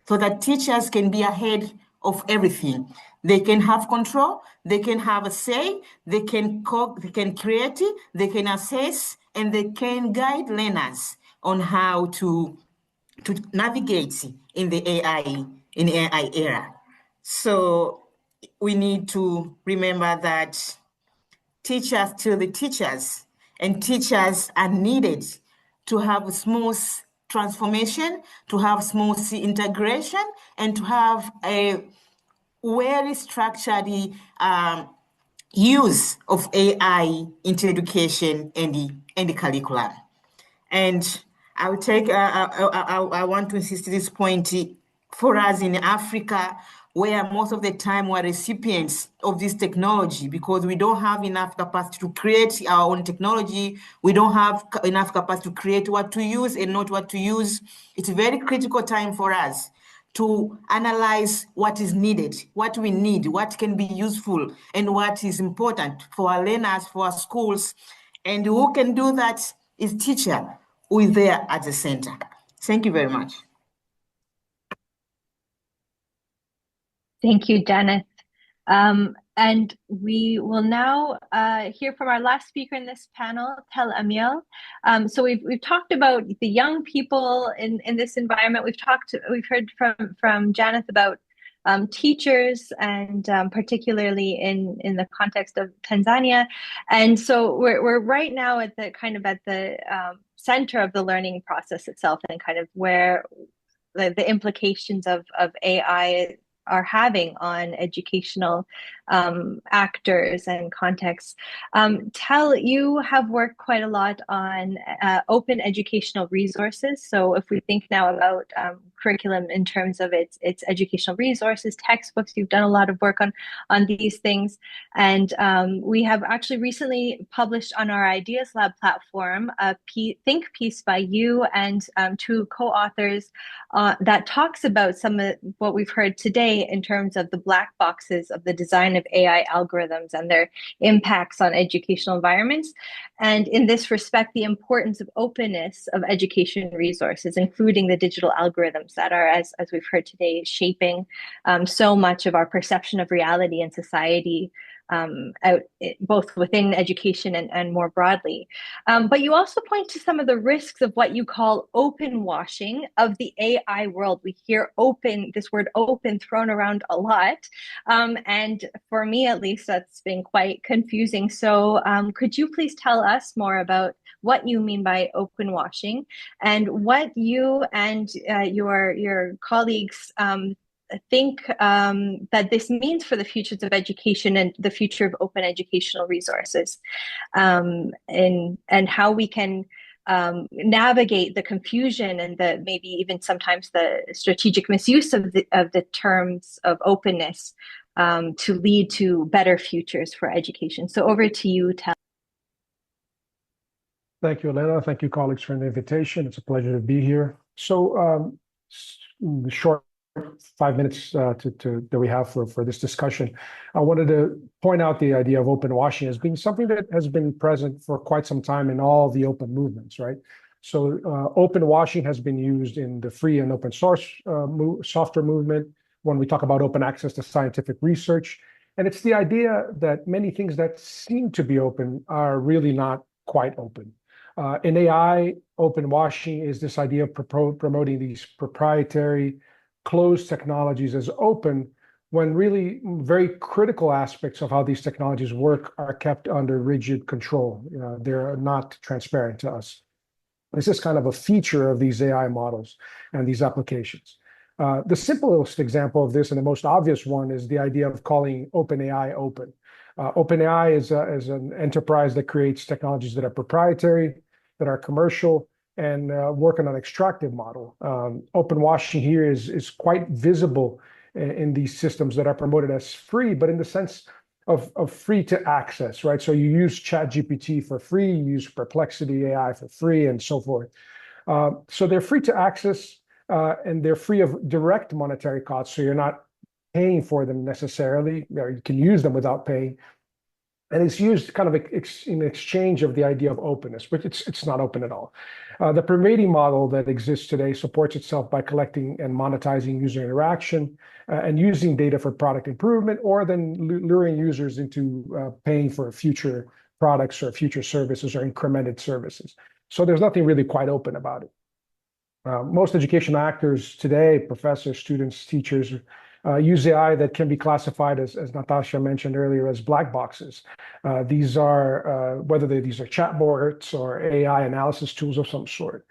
so that teachers can be ahead of everything. They can have control, they can have a say, they can create, they can assess, and they can guide learners on how to navigate in the AI era. So we need to remember that teachers still the teachers, and teachers are needed to have smooth transformation, to have small C integration, and to have a very structured use of AI into education and the curriculum. And I will take, I want to insist this point for us in Africa, where most of the time we're recipients of this technology because we don't have enough capacity to create our own technology. We don't have enough capacity to create what to use and not what to use. It's a very critical time for us to analyze what is needed, what we need, what can be useful, and what is important for our learners, for our schools. And who can do that is teacher, who is there at the center. Thank you very much. Thank you, Janet. And we will now hear from our last speaker in this panel, Tel Amiel. So we've talked about the young people in this environment. We've heard from Janet about teachers and particularly in the context of Tanzania. And so we're right now at the center of the learning process itself and kind of where the implications of AI are having on educational actors and contexts. Tel, you have worked quite a lot on open educational resources. So if we think now about curriculum in terms of its educational resources, textbooks, you've done a lot of work on these things. And we have actually recently published on our Ideas Lab platform a think piece by you and two co-authors that talks about some of what we've heard today in terms of the black boxes of the design of AI algorithms and their impacts on educational environments. And in this respect, the importance of openness of education resources, including the digital algorithms that are, as we've heard today, shaping so much of our perception of reality and society, both within education and more broadly. But you also point to some of the risks of what you call open washing of the AI world. We hear this word open thrown around a lot. And for me, at least, that's been quite confusing. So could you please tell us more about what you mean by open washing and what you and your colleagues think that this means for the futures of education and the future of open educational resources, and how we can navigate the confusion and the maybe even sometimes the strategic misuse of the terms of openness to lead to better futures for education. So over to you, Tel. Thank you, Elena. Thank you, colleagues, for the invitation. It's a pleasure to be here. So the short 5 minutes that we have for this discussion, I wanted to point out the idea of open washing as being something that has been present for quite some time in all the open movements, right? So open washing has been used in the free and open source software movement when we talk about open access to scientific research. And it's the idea that many things that seem to be open are really not quite open. In AI, open washing is this idea of promoting these proprietary closed technologies as open when really very critical aspects of how these technologies work are kept under rigid control. They're not transparent to us. This is kind of a feature of these AI models and these applications. The simplest example of this and the most obvious one is the idea of calling OpenAI open. OpenAI is an enterprise that creates technologies that are proprietary, that are commercial, and work on an extractive model. Open washing here is quite visible in these systems that are promoted as free, but in the sense of free to access, right? So you use ChatGPT for free, you use Perplexity AI for free, and so forth. So they're free to access, and they're free of direct monetary costs, so you're not paying for them necessarily, or you can use them without paying. And it's used kind of in exchange of the idea of openness, but it's not open at all. The pervading model that exists today supports itself by collecting and monetizing user interaction and using data for product improvement, or then luring users into paying for future products or future services or incremented services. So there's nothing really quite open about it. Most educational actors today, professors, students, teachers, use AI that can be classified as Natasha mentioned earlier, as black boxes. These are, whether these are chatbots or AI analysis tools of some sort.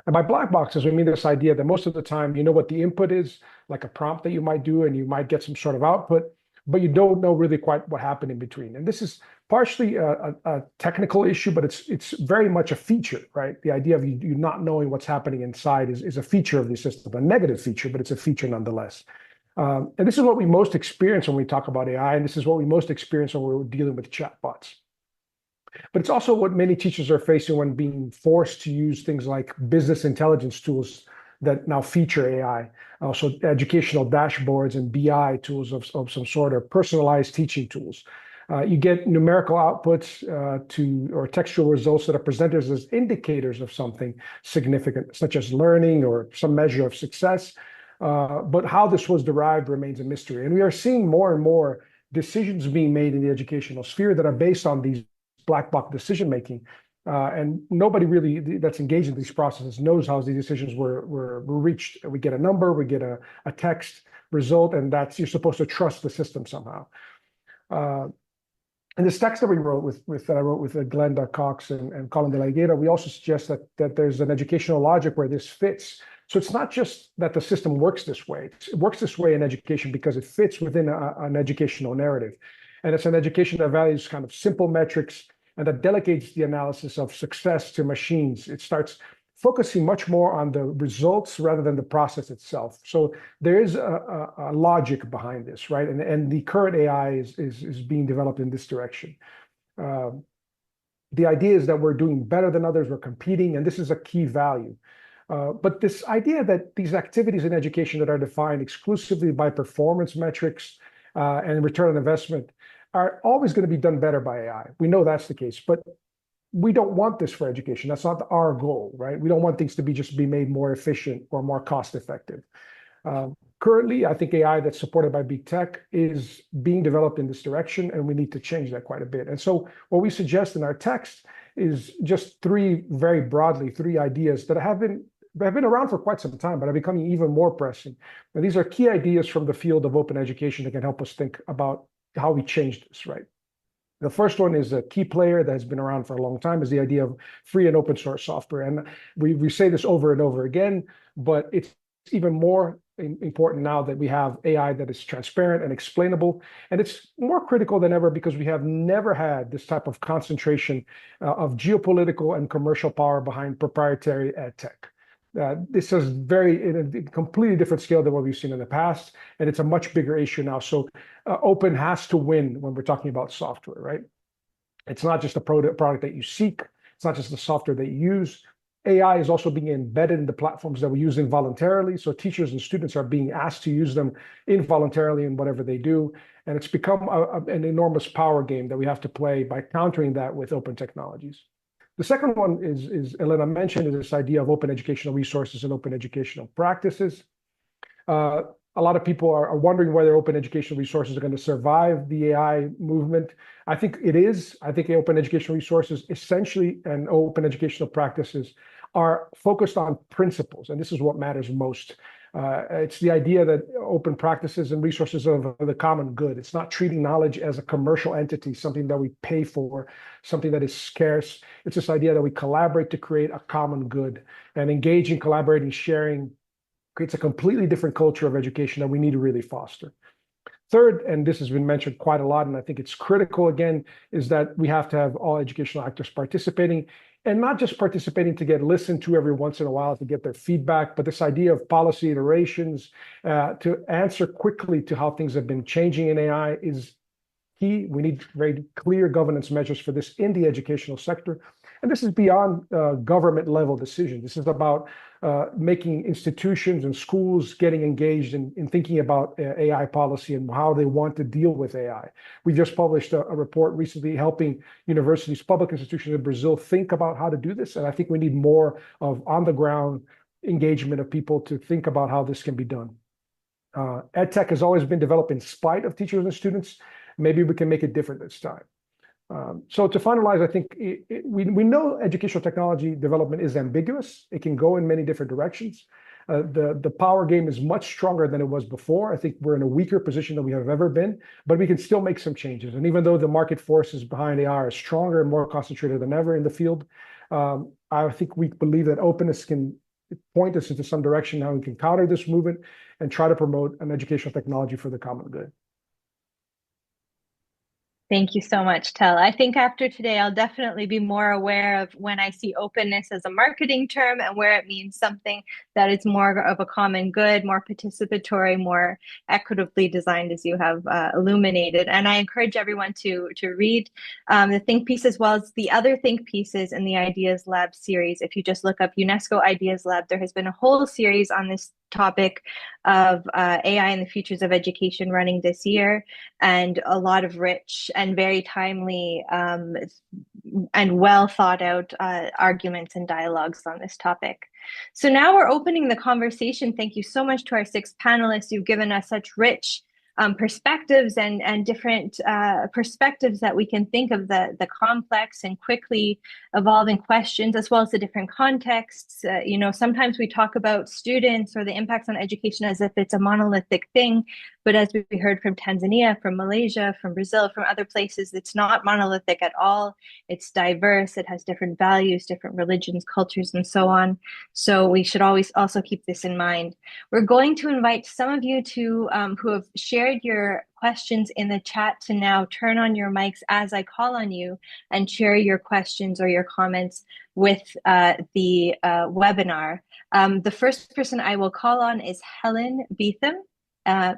And by black boxes, we mean this idea that most of the time, you know what the input is, like a prompt that you might do, and you might get some sort of output, but you don't know really quite what happened in between. And this is partially a technical issue, but it's very much a feature, right? The idea of you not knowing what's happening inside is a feature of the system, a negative feature, but it's a feature nonetheless. And this is what we most experience when we talk about AI, and this is what we most experience when we're dealing with chatbots. But it's also what many teachers are facing when being forced to use things like business intelligence tools that now feature AI, also educational dashboards and BI tools of some sort, or personalized teaching tools. You get numerical outputs or textual results that are presented as indicators of something significant, such as learning or some measure of success. But how this was derived remains a mystery. And we are seeing more and more decisions being made in the educational sphere that are based on these black box decision making. And nobody really that's engaged in these processes knows how these decisions were reached. We get a number, we get a text result, and you're supposed to trust the system somehow. In this text that we wrote with Glenda Cox and Colin de la Higuera, we also suggest that there's an educational logic where this fits. So it's not just that the system works this way. It works this way in education because it fits within an educational narrative. And it's an education that values kind of simple metrics and that delegates the analysis of success to machines. It starts focusing much more on the results rather than the process itself. So there is a logic behind this, right? And the current AI is being developed in this direction. The idea is that we're doing better than others, we're competing, and this is a key value. But this idea that these activities in education that are defined exclusively by performance metrics and return on investment are always going to be done better by AI. We know that's the case, but we don't want this for education. That's not our goal, right? We don't want things to be made more efficient or more cost effective. Currently, I think AI that's supported by big tech is being developed in this direction, and we need to change that quite a bit. And so what we suggest in our text is just three ideas that have been around for quite some time, but are becoming even more pressing. And these are key ideas from the field of open education that can help us think about how we change this, right? The first one is a key player that has been around for a long time, is the idea of free and open source software. And we say this over and over again, but it's even more important now that we have AI that is transparent and explainable. And it's more critical than ever because we have never had this type of concentration of geopolitical and commercial power behind proprietary ed tech. This is in a completely different scale than what we've seen in the past, and it's a much bigger issue now. So open has to win when we're talking about software, right? It's not just a product that you seek. It's not just the software that you use. AI is also being embedded in the platforms that we use involuntarily. So teachers and students are being asked to use them involuntarily in whatever they do. And it's become an enormous power game that we have to play by countering that with open technologies. The second one is Elena mentioned, is this idea of open educational resources and open educational practices. A lot of people are wondering whether open educational resources are going to survive the AI movement. I think it is. I think open educational resources essentially and open educational practices are focused on principles, and this is what matters most. It's the idea that open practices and resources are the common good. It's not treating knowledge as a commercial entity, something that we pay for, something that is scarce. It's this idea that we collaborate to create a common good, and engaging, collaborating, sharing creates a completely different culture of education that we need to really foster. Third, and this has been mentioned quite a lot, and I think it's critical again, is that we have to have all educational actors participating, and not just participating to get listened to every once in a while to get their feedback, but this idea of policy iterations to answer quickly to how things have been changing in AI is key. We need very clear governance measures for this in the educational sector. And this is beyond government level decisions. This is about making institutions and schools getting engaged in thinking about AI policy and how they want to deal with AI. We just published a report recently helping universities, public institutions in Brazil think about how to do this. And I think we need more of on the ground engagement of people to think about how this can be done. EdTech has always been developed in spite of teachers and students. Maybe we can make it different this time. So to finalize, I think we know educational technology development is ambiguous. It can go in many different directions. The power game is much stronger than it was before. I think we're in a weaker position than we have ever been, but we can still make some changes. And even though the market forces behind AI are stronger and more concentrated than ever in the field, I think we believe that openness can point us into some direction how we can counter this movement and try to promote an educational technology for the common good. Thank you so much, Tel. I think after today, I'll definitely be more aware of when I see openness as a marketing term and where it means something that is more of a common good, more participatory, more equitably designed, as you have illuminated. And I encourage everyone to read the think piece as well as the other think pieces in the Ideas Lab series. If you just look up UNESCO Ideas Lab, there has been a whole series on this topic of AI and the futures of education running this year, and a lot of rich and very timely and well thought out arguments and dialogues on this topic. So now we're opening the conversation. Thank you so much to our 6 panelists. You've given us such rich perspectives and different perspectives that we can think of the complex and quickly evolving questions, as well as the different contexts. You know, sometimes we talk about students or the impacts on education as if it's a monolithic thing, but as we heard from Tanzania, from Malaysia, from Brazil, from other places, it's not monolithic at all. It's diverse. It has different values, different religions, cultures, and so on. So we should always also keep this in mind. We're going to invite some of you to who have shared your questions in the chat to now turn on your mics as I call on you and share your questions or your comments with the webinar. The first person I will call on is Helen Beetham.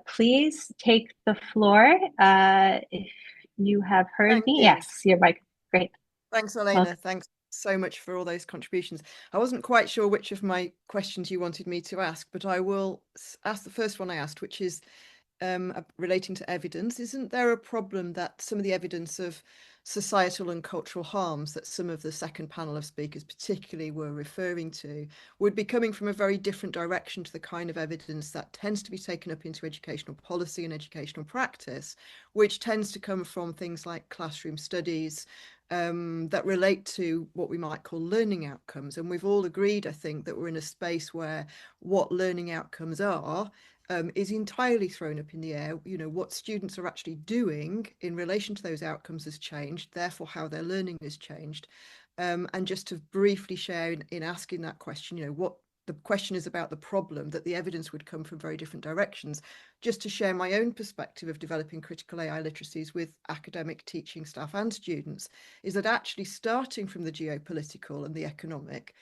Please take the floor if you have heard Thank me. you. Yes, your mic. Great. Thanks, Elena. Thanks so much for all those contributions. I wasn't quite sure which of my questions you wanted me to ask, but I will ask the first one I asked, which is relating to evidence. Isn't there a problem that some of the evidence of societal and cultural harms that some of the second panel of speakers particularly were referring to would be coming from a very different direction to the kind of evidence that tends to be taken up into educational policy and educational practice, which tends to come from things like classroom studies that relate to what we might call learning outcomes. And we've all agreed, I think, that we're in a space where what learning outcomes are is entirely thrown up in the air. You know, what students are actually doing in relation to those outcomes has changed, therefore how their learning has changed. And just to briefly share in asking that question, you know, what the question is about the problem, that the evidence would come from very different directions. Just to share my own perspective of developing critical AI literacies with academic teaching staff and students, is that actually starting from the geopolitical and the economic,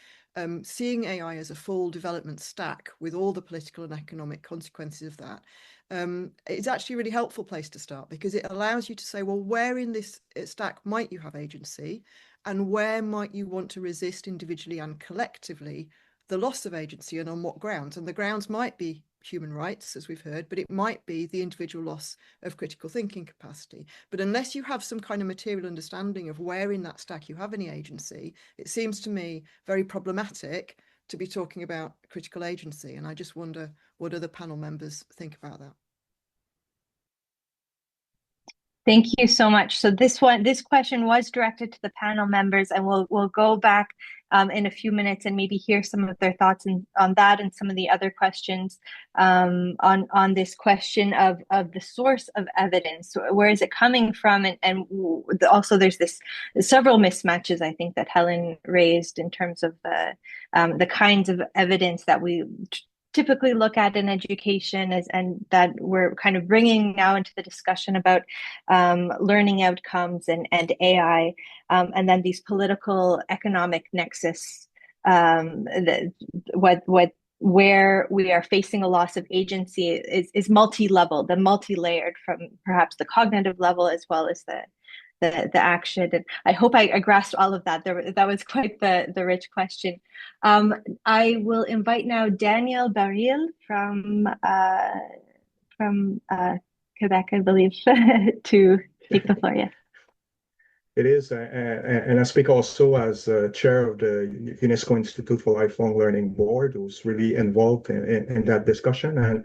seeing AI as a full development stack with all the political and economic consequences of that, it's actually a really helpful place to start, because it allows you to say, well, where in this stack might you have agency, and where might you want to resist individually and collectively the loss of agency, and on what grounds? And the grounds might be human rights, as we've heard, but it might be the individual loss of critical thinking capacity. But unless you have some kind of material understanding of where in that stack you have any agency, it seems to me very problematic to be talking about critical agency. And I just wonder what other panel members think about that. Thank you so much. So this question was directed to the panel members, and we'll go back in a few minutes and maybe hear some of their thoughts on that and some of the other questions on this question of the source of evidence. Where is it coming from? And also there's several mismatches, I think, that Helen raised in terms of the kinds of evidence that we typically look at in education, and that we're kind of bringing now into the discussion about learning outcomes and AI, and then these political economic nexus, where we are facing a loss of agency is multi-level, multi-layered, from perhaps the cognitive level as well as the action. And I hope I grasped all of that. That was quite the rich question. I will invite now Daniel Baril from Quebec, I believe, to take the floor. Yes. It is, and I speak also as chair of the UNESCO Institute for Lifelong Learning Board, who's really involved in that discussion. And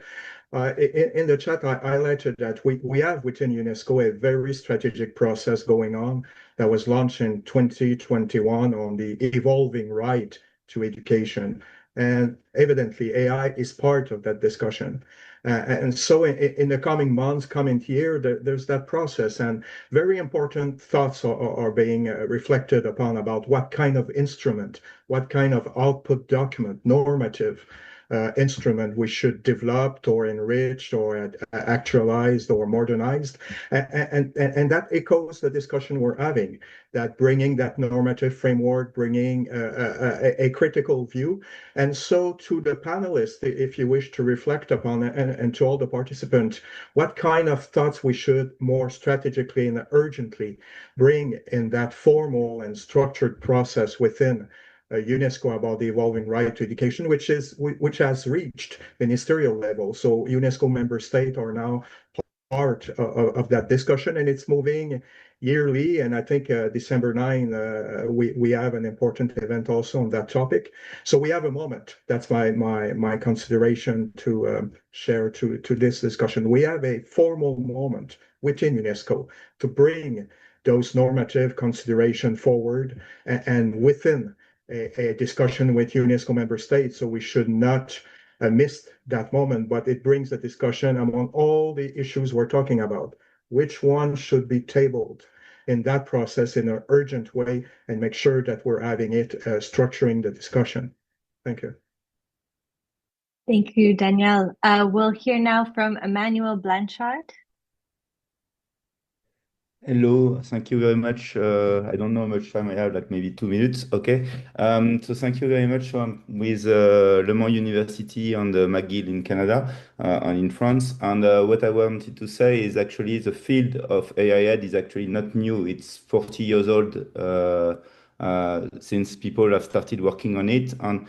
in the chat, I highlighted that we have within UNESCO a very strategic process going on that was launched in 2021 on the evolving right to education. And evidently, AI is part of that discussion. And so in the coming months, coming year, there's that process, and very important thoughts are being reflected upon about what kind of instrument, what kind of output document, normative instrument we should develop or enrich or actualized or modernized. And that echoes the discussion we're having, that bringing that normative framework, bringing a critical view. And so to the panelists, if you wish to reflect upon it, and to all the participants, what kind of thoughts we should more strategically and urgently bring in that formal and structured process within UNESCO about the evolving right to education, which has reached ministerial level. So UNESCO member states are now part of that discussion, and it's moving yearly. And I think December 9, we have an important event also on that topic. So we have a moment. That's my consideration to share to this discussion. We have a formal moment within UNESCO to bring those normative consideration forward and within a discussion with UNESCO member states. So we should not miss that moment, but it brings a discussion among all the issues we're talking about. Which one should be tabled in that process in an urgent way, and make sure that we're having it structuring the discussion. Thank you. Thank you, Danielle. We'll hear now from Emmanuel Blanchard. Hello, thank you very much. I don't know how much time I have, like maybe 2 minutes. Okay. So thank you very much. With Le Mans University and McGill in Canada and in France. And what I wanted to say is actually the field of AI ed is actually not new. It's 40 years old since people have started working on it. And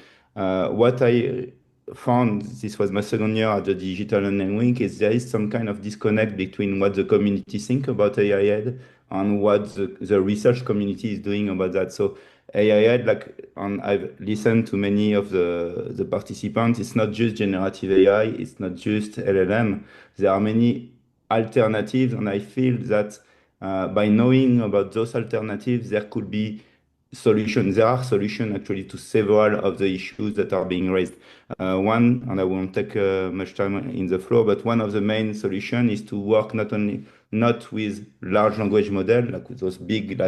what I found, this was my second year at the Digital Learning Week, is there is some kind of disconnect between what the community think about AI ed and what the research community is doing about that. So AI ed, and I've listened to many of the participants, it's not just generative AI, it's not just LLM. There are many alternatives, and I feel that by knowing about those alternatives, there could be solutions. There are solutions actually to several of the issues that are being raised. One, and I won't take much time in the floor, but one of the main solutions is to work not with large language model, like with those big,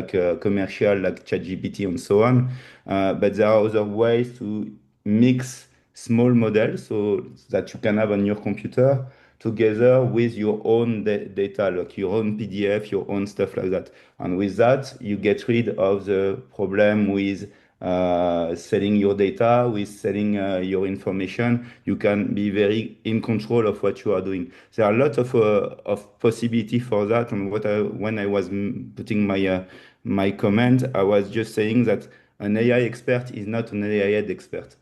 commercial, like ChatGPT and so on, but there are other ways to mix small models so that you can have on your computer together with your own data, like your own PDF, your own stuff like that. And with that, you get rid of the problem with selling your data, with selling your information. You can be very in control of what you are doing. There are a lot of possibility for that. And when I was putting my comment, I was just saying that an AI expert is not an AI ed expert.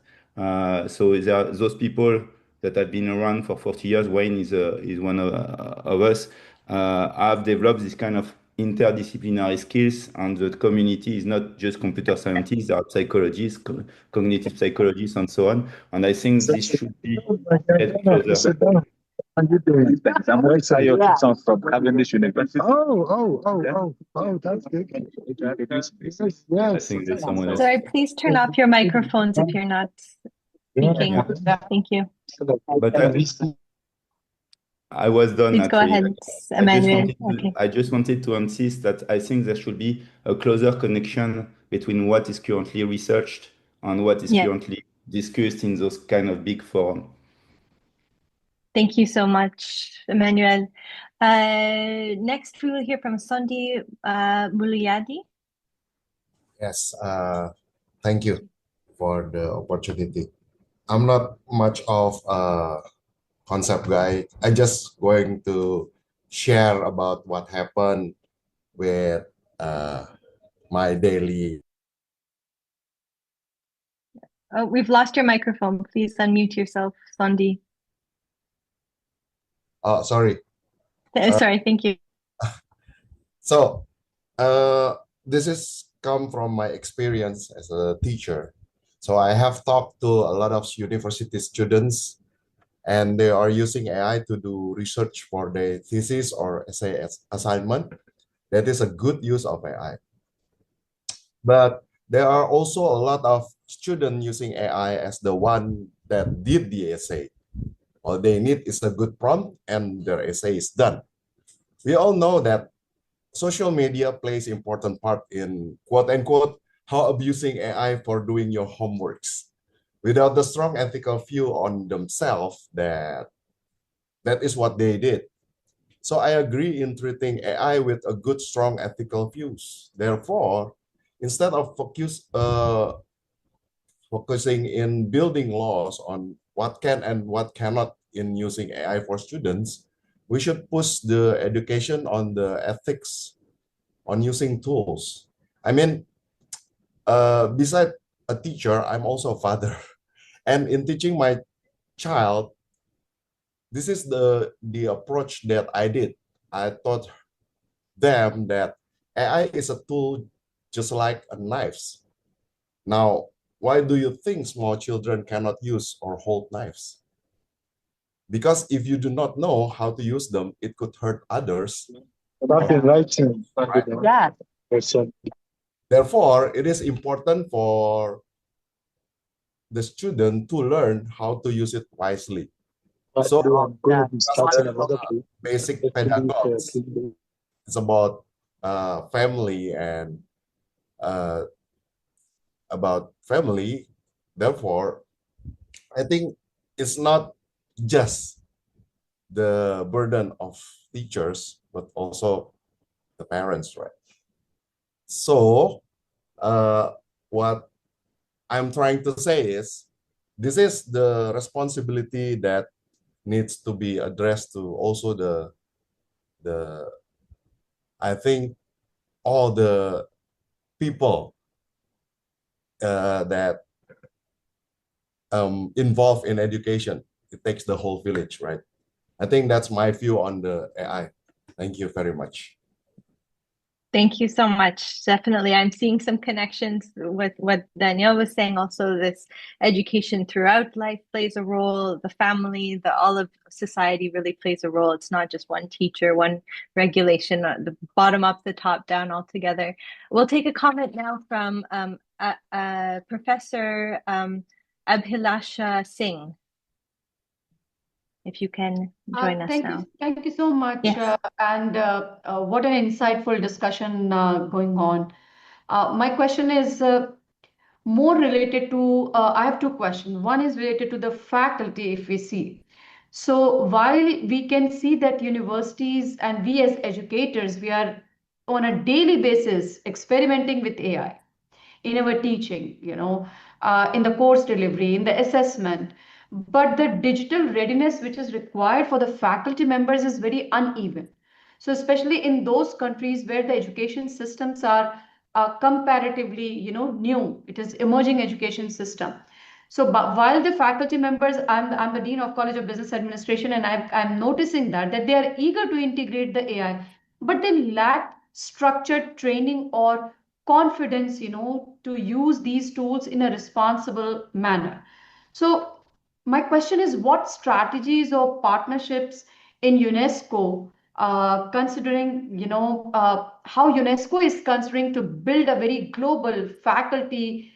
So there are those people that have been around for 40 years. Wayne is one of us. Have developed this kind of interdisciplinary skills, and the community is not just computer scientists, there are psychologists, cognitive psychologists, and so on. And I think this should be get closer. I'm very sorry, your kids are from Cavendish University. Oh, that's good. Yes. I think there's someone else. Sorry, please turn off your microphones if you're not speaking. Yeah. Thank you. But I was done. Please go ahead, Emmanuel. I just wanted to insist that I think there should be a closer connection between what is currently researched and what is currently discussed in those kind of big forums. Thank you so much, Emmanuel. Next, we will hear from Sondi Muluyadi. Yes, thank you for the opportunity. I'm not much of a concept guy. I just going to share about what happened with my daily. Oh, we've lost your microphone. Please unmute yourself, Sondi. Oh, sorry. Sorry, thank you. So, this is come from my experience as a teacher. So I have talked to a lot of university students, and they are using AI to do research for their thesis or essay assignment. That is a good use of AI. But there are also a lot of students using AI as the one that did the essay. All they need is a good prompt and their essay is done. We all know that social media plays important part in quote unquote how abusing AI for doing your homeworks. Without the strong ethical view on themselves, that is what they did. So I agree in treating AI with a good, strong ethical views. Therefore, instead of focusing in building laws on what can and what cannot in using AI for students, we should push the education on the ethics on using tools. I mean, beside a teacher, I'm also a father. And in teaching my child, this is the approach that I did. I taught them that AI is a tool just like a knives. Now, why do you think small children cannot use or hold knives? Because if you do not know how to use them, it could hurt others. About the writing. Right? Yeah. Therefore, it is important for the student to learn how to use it wisely. So, basic pedagogues, it's about family and about family. Therefore, I think it's not just the burden of teachers, but also the parents, right? So, what I'm trying to say is, this is the responsibility that needs to be addressed to also the I think all the people that involved in education. It takes the whole village, right? I think that's my view on the AI. Thank you very much. Thank you so much. Definitely, I'm seeing some connections with what Danielle was saying. Also, this education throughout life plays a role. The family, all of society really plays a role. It's not just one teacher, one regulation, the bottom up, the top down altogether. We'll take a comment now from Professor Abhilasha Singh. If you can join us now. Thank you so much. Yes. What an insightful discussion going on. My question is more related to, I have two questions. One is related to the faculty, if we see. So while we can see that universities and we as educators, we are on a daily basis experimenting with AI in our teaching, in the course delivery, in the assessment. But the digital readiness which is required for the faculty members is very uneven. So especially in those countries where the education systems are comparatively, new, it is emerging education system. So while the faculty members, I'm the Dean of College of Business Administration, and I'm noticing that they are eager to integrate the AI, but they lack structured training or confidence, to use these tools in a responsible manner. So my question is, what strategies or partnerships in UNESCO, considering, how UNESCO is considering to build a very global faculty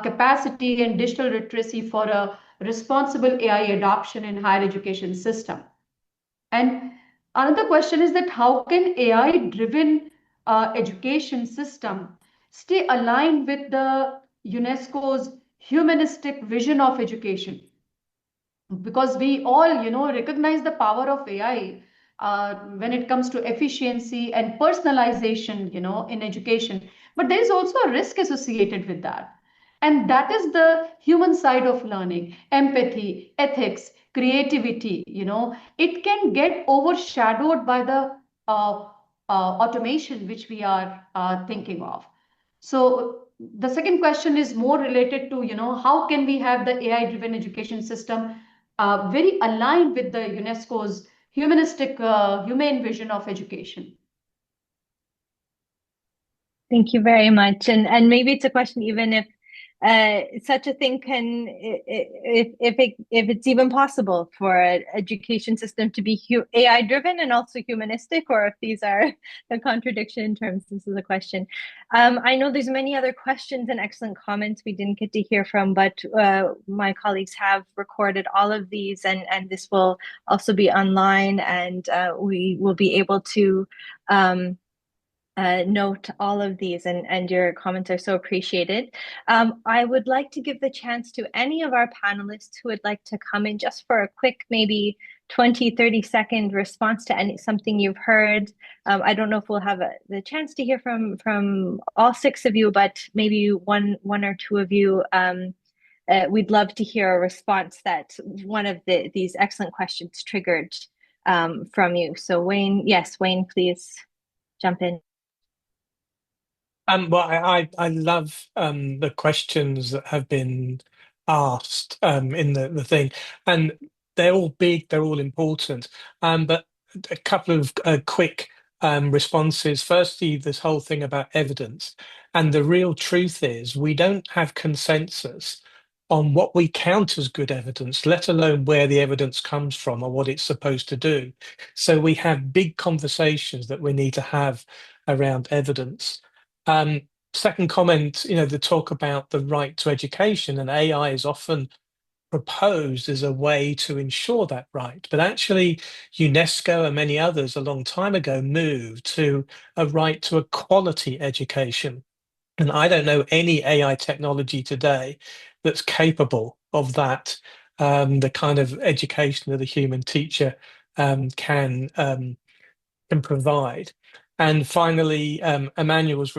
capacity and digital literacy for a responsible AI adoption in higher education system? And another question is that how can AI-driven education system stay aligned with the UNESCO's humanistic vision of education? Because we all, recognize the power of AI when it comes to efficiency and personalization, in education. But there is also a risk associated with that. And that is the human side of learning, empathy, ethics, creativity, it can get overshadowed by the automation which we are thinking of. So the second question is more related to, how can we have the AI-driven education system very aligned with the UNESCO's humanistic, humane vision of education? Thank you very much. And maybe it's a question, even if such a thing can, if it's even possible for an education system to be AI driven and also humanistic, or if these are a contradiction in terms. This is a question. I know there's many other questions and excellent comments we didn't get to hear from, but my colleagues have recorded all of these, and this will also be online, and we will be able to note all of these, and your comments are so appreciated. I would like to give the chance to any of our panelists who would like to come in just for a quick, maybe 20-30-second response to something you've heard. I don't know if we'll have the chance to hear from all 6 of you, but maybe one or two of you. We'd love to hear a response that one of these excellent questions triggered from you. So Wayne, yes, Wayne, please jump in. Well, I love the questions that have been asked in the thing, and they're all big, they're all important. But a couple of quick responses. Firstly, this whole thing about evidence, and the real truth is we don't have consensus on what we count as good evidence, let alone where the evidence comes from or what it's supposed to do. So we have big conversations that we need to have around evidence. Second comment, the talk about the right to education, and AI is often proposed as a way to ensure that right. But actually, UNESCO and many others a long time ago moved to a right to a quality education. And I don't know any AI technology today that's capable of that, the kind of education that a human teacher can provide. And finally, Emmanuel's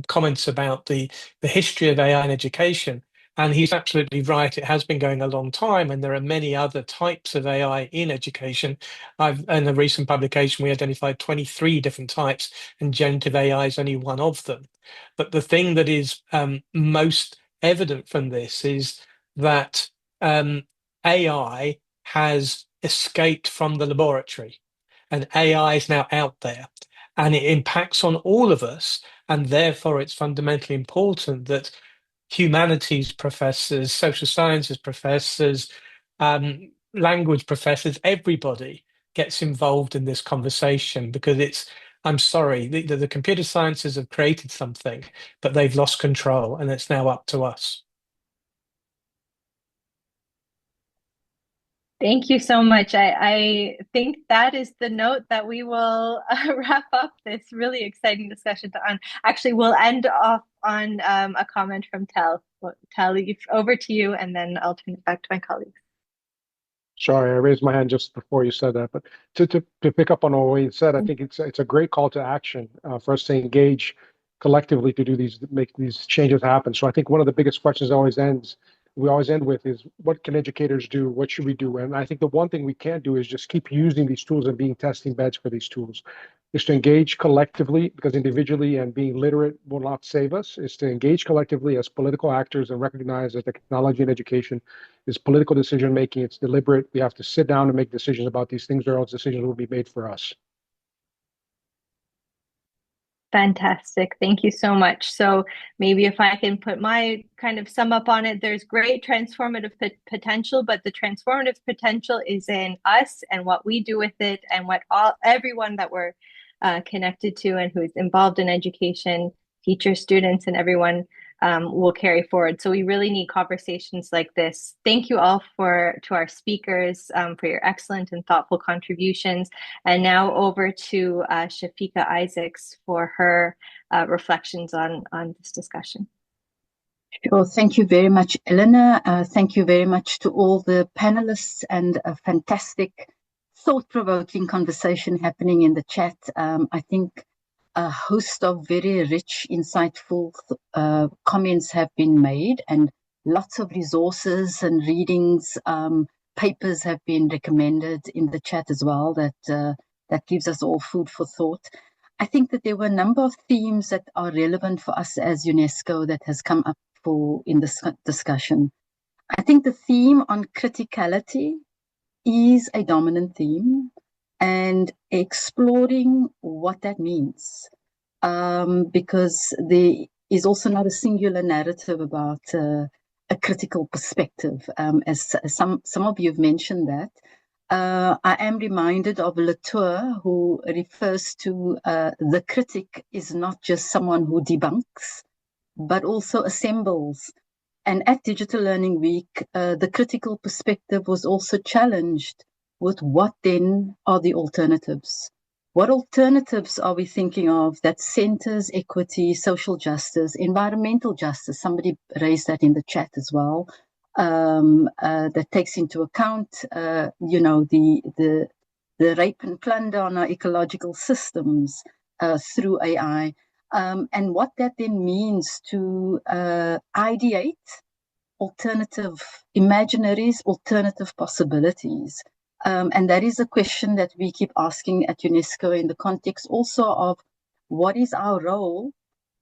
comments about the history of AI in education. And he's absolutely right. It has been going a long time, and there are many other types of AI in education. In a recent publication, we identified 23 different types, and generative AI is only one of them. But the thing that is most evident from this is that AI has escaped from the laboratory, and AI is now out there, and it impacts on all of us. And therefore, it's fundamentally important that humanities professors, social sciences professors, language professors, everybody gets involved in this conversation, because I'm sorry, the computer sciences have created something, but they've lost control, and it's now up to us. Thank you so much. I think that is the note that we will wrap up this really exciting discussion on. Actually, we'll end off on a comment from Tel. Tel, over to you, and then I'll turn it back to my colleagues. Sorry, I raised my hand just before you said that, but to pick up on what Wayne said, I think it's a great call to action for us to engage collectively to make these changes happen. So I think one of the biggest questions we always end with is, what can educators do? What should we do? And I think the one thing we can't do is just keep using these tools and being testing beds for these tools. Is to engage collectively, because individually and being literate will not save us. Is to engage collectively as political actors and recognize that technology and education is political decision making. It's deliberate. We have to sit down and make decisions about these things, or else decisions will be made for us. Fantastic. Thank you so much. So maybe if I can put my kind of sum up on it, there's great transformative potential, but the transformative potential is in us and what we do with it, and what everyone that we're connected to and who's involved in education, teachers, students, and everyone will carry forward. So we really need conversations like this. Thank you all to our speakers for your excellent and thoughtful contributions. And now over to Shafika Isaacs for her reflections on this discussion. Sure. Thank you very much, Eleanor. Thank you very much to all the panelists, and a fantastic, thought-provoking conversation happening in the chat. I think a host of very rich, insightful comments have been made, and lots of resources and readings, papers have been recommended in the chat as well, that gives us all food for thought. I think that there were a number of themes that are relevant for us as UNESCO that has come up in this discussion. I think the theme on criticality is a dominant theme, and exploring what that means, because is also not a singular narrative about a critical perspective, as some of you have mentioned that. I am reminded of Latour, who refers to the critic is not just someone who debunks, but also assembles. And at Digital Learning Week, the critical perspective was also challenged with what then are the alternatives? What alternatives are we thinking of that centers equity, social justice, environmental justice? Somebody raised that in the chat as well. That takes into account, the rape and plunder on our ecological systems through AI, and what that then means to ideate alternative imaginaries, alternative possibilities. And that is a question that we keep asking at UNESCO in the context also of what is our role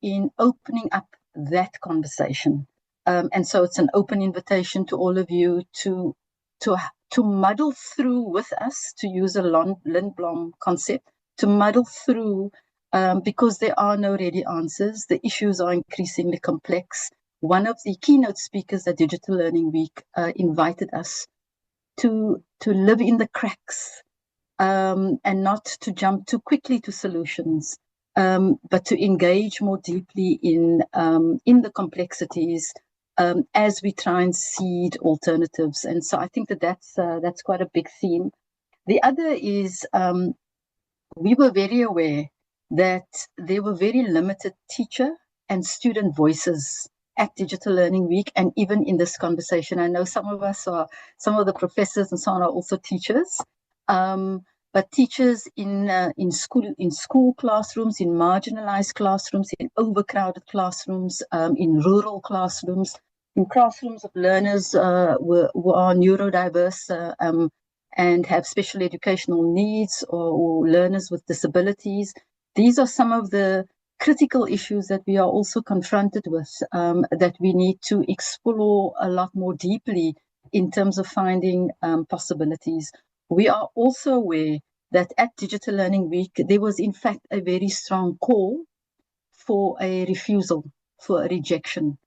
in opening up that conversation. And so it's an open invitation to all of you to muddle through with us, to use a Lindblom concept, to muddle through because there are no ready answers. The issues are increasingly complex. One of the keynote speakers at Digital Learning Week invited us to live in the cracks and not to jump too quickly to solutions, but to engage more deeply in the complexities as we try and seed alternatives. And so I think that's quite a big theme. The other is we were very aware that there were very limited teacher and student voices at Digital Learning Week, and even in this conversation. I know some of the professors and so on are also teachers, but teachers in school classrooms, in marginalized classrooms, in overcrowded classrooms, in rural classrooms, in classrooms of learners who are neurodiverse and have special educational needs, or learners with disabilities. These are some of the critical issues that we are also confronted with, that we need to explore a lot more deeply in terms of finding possibilities. We are also aware that at Digital Learning Week, there was in fact a very strong call for a refusal, for a rejection,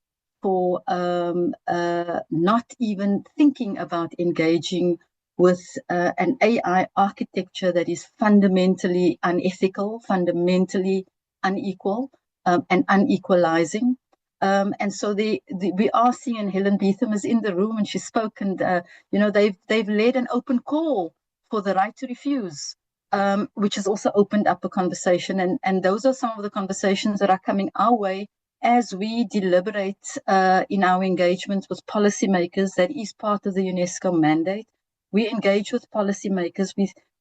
for not even thinking about engaging with an AI architecture that is fundamentally unethical, fundamentally unequal, and unequalizing. And so we are seeing, and Helen Beetham is in the room and she spoke, and they've led an open call for the right to refuse, which has also opened up a conversation. And those are some of the conversations that are coming our way as we deliberate in our engagement with policymakers. That is part of the UNESCO mandate. We engage with policymakers.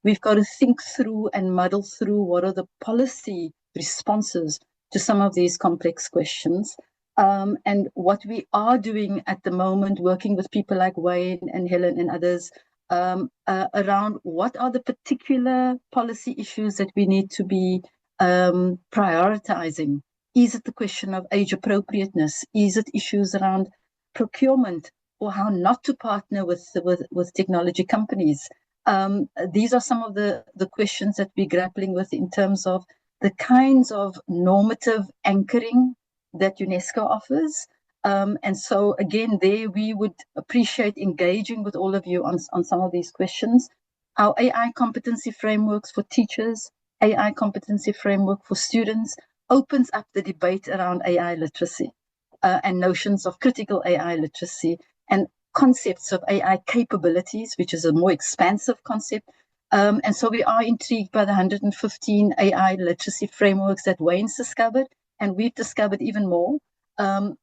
We've got to think through and muddle through what are the policy responses to some of these complex questions. And what we are doing at the moment, working with people like Wayne and Helen and others, around what are the particular policy issues that we need to be prioritizing. Is it the question of age appropriateness? Is it issues around procurement, or how not to partner with technology companies? These are some of the questions that we're grappling with in terms of the kinds of normative anchoring that UNESCO offers. And so again, there we would appreciate engaging with all of you on some of these questions. Our AI competency frameworks for teachers, AI competency framework for students opens up the debate around AI literacy and notions of critical AI literacy and concepts of AI capabilities, which is a more expansive concept. And so we are intrigued by the 115 AI literacy frameworks that Wayne's discovered, and we've discovered even more.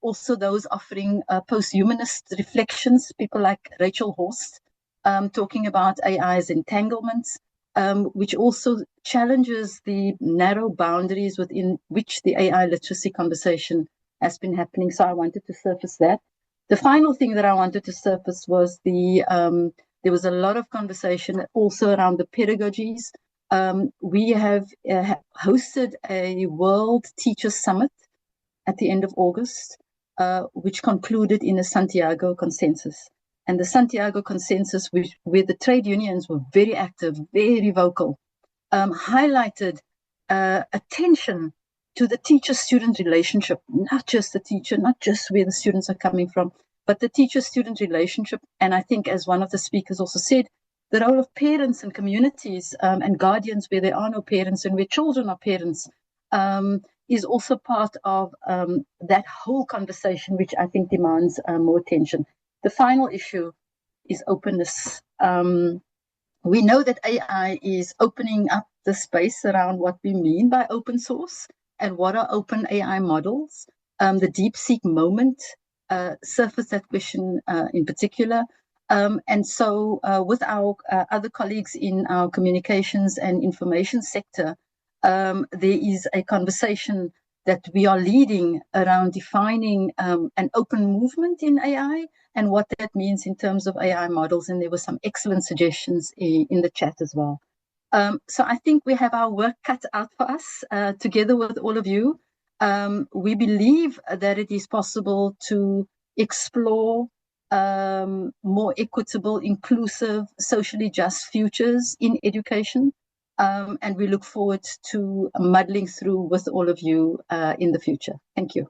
Also those offering post-humanist reflections, people like Rachel Horst, talking about AI's entanglements, which also challenges the narrow boundaries within which the AI literacy conversation has been happening. So I wanted to surface that. The final thing that I wanted to surface was there was a lot of conversation also around the pedagogies. We have hosted a World Teacher Summit at the end of August, which concluded in a Santiago consensus. And the Santiago consensus, where the trade unions were very active, very vocal, highlighted attention to the teacher-student relationship, not just the teacher, not just where the students are coming from, but the teacher-student relationship. And I think, as one of the speakers also said, the role of parents and communities and guardians where there are no parents and where children are parents is also part of that whole conversation, which I think demands more attention. The final issue is openness. We know that AI is opening up the space around what we mean by open source and what are open AI models. The DeepSeek moment surfaced that question in particular. And so with our other colleagues in our communications and information sector, there is a conversation that we are leading around defining an open movement in AI and what that means in terms of AI models. And there were some excellent suggestions in the chat as well. So I think we have our work cut out for us together with all of you. We believe that it is possible to explore more equitable, inclusive, socially just futures in education. And we look forward to muddling through with all of you in the future. Thank you.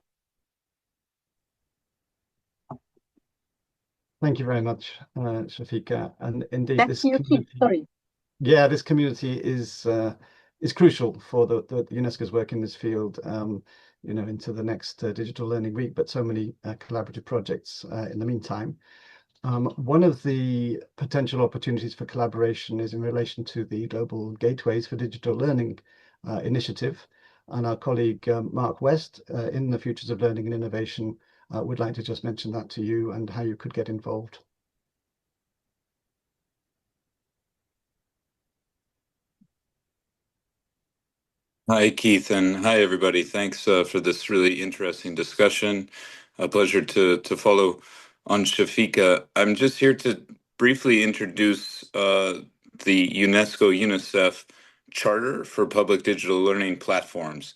Thank you very much, Shafika. And indeed, Back this to you, community, Keith. Sorry. yeah, this community is crucial for the UNESCO's work in this field, you know, into the next Digital Learning Week, but so many collaborative projects in the meantime. One of the potential opportunities for collaboration is in relation to the Global Gateways for Digital Learning initiative. And our colleague Mark West in the Futures of Learning and Innovation would like to just mention that to you and how you could get involved. Hi, Keith, and hi, everybody. Thanks for this really interesting discussion. A pleasure to follow on Shafika. I'm just here to briefly introduce the UNESCO UNICEF Charter for Public Digital Learning Platforms.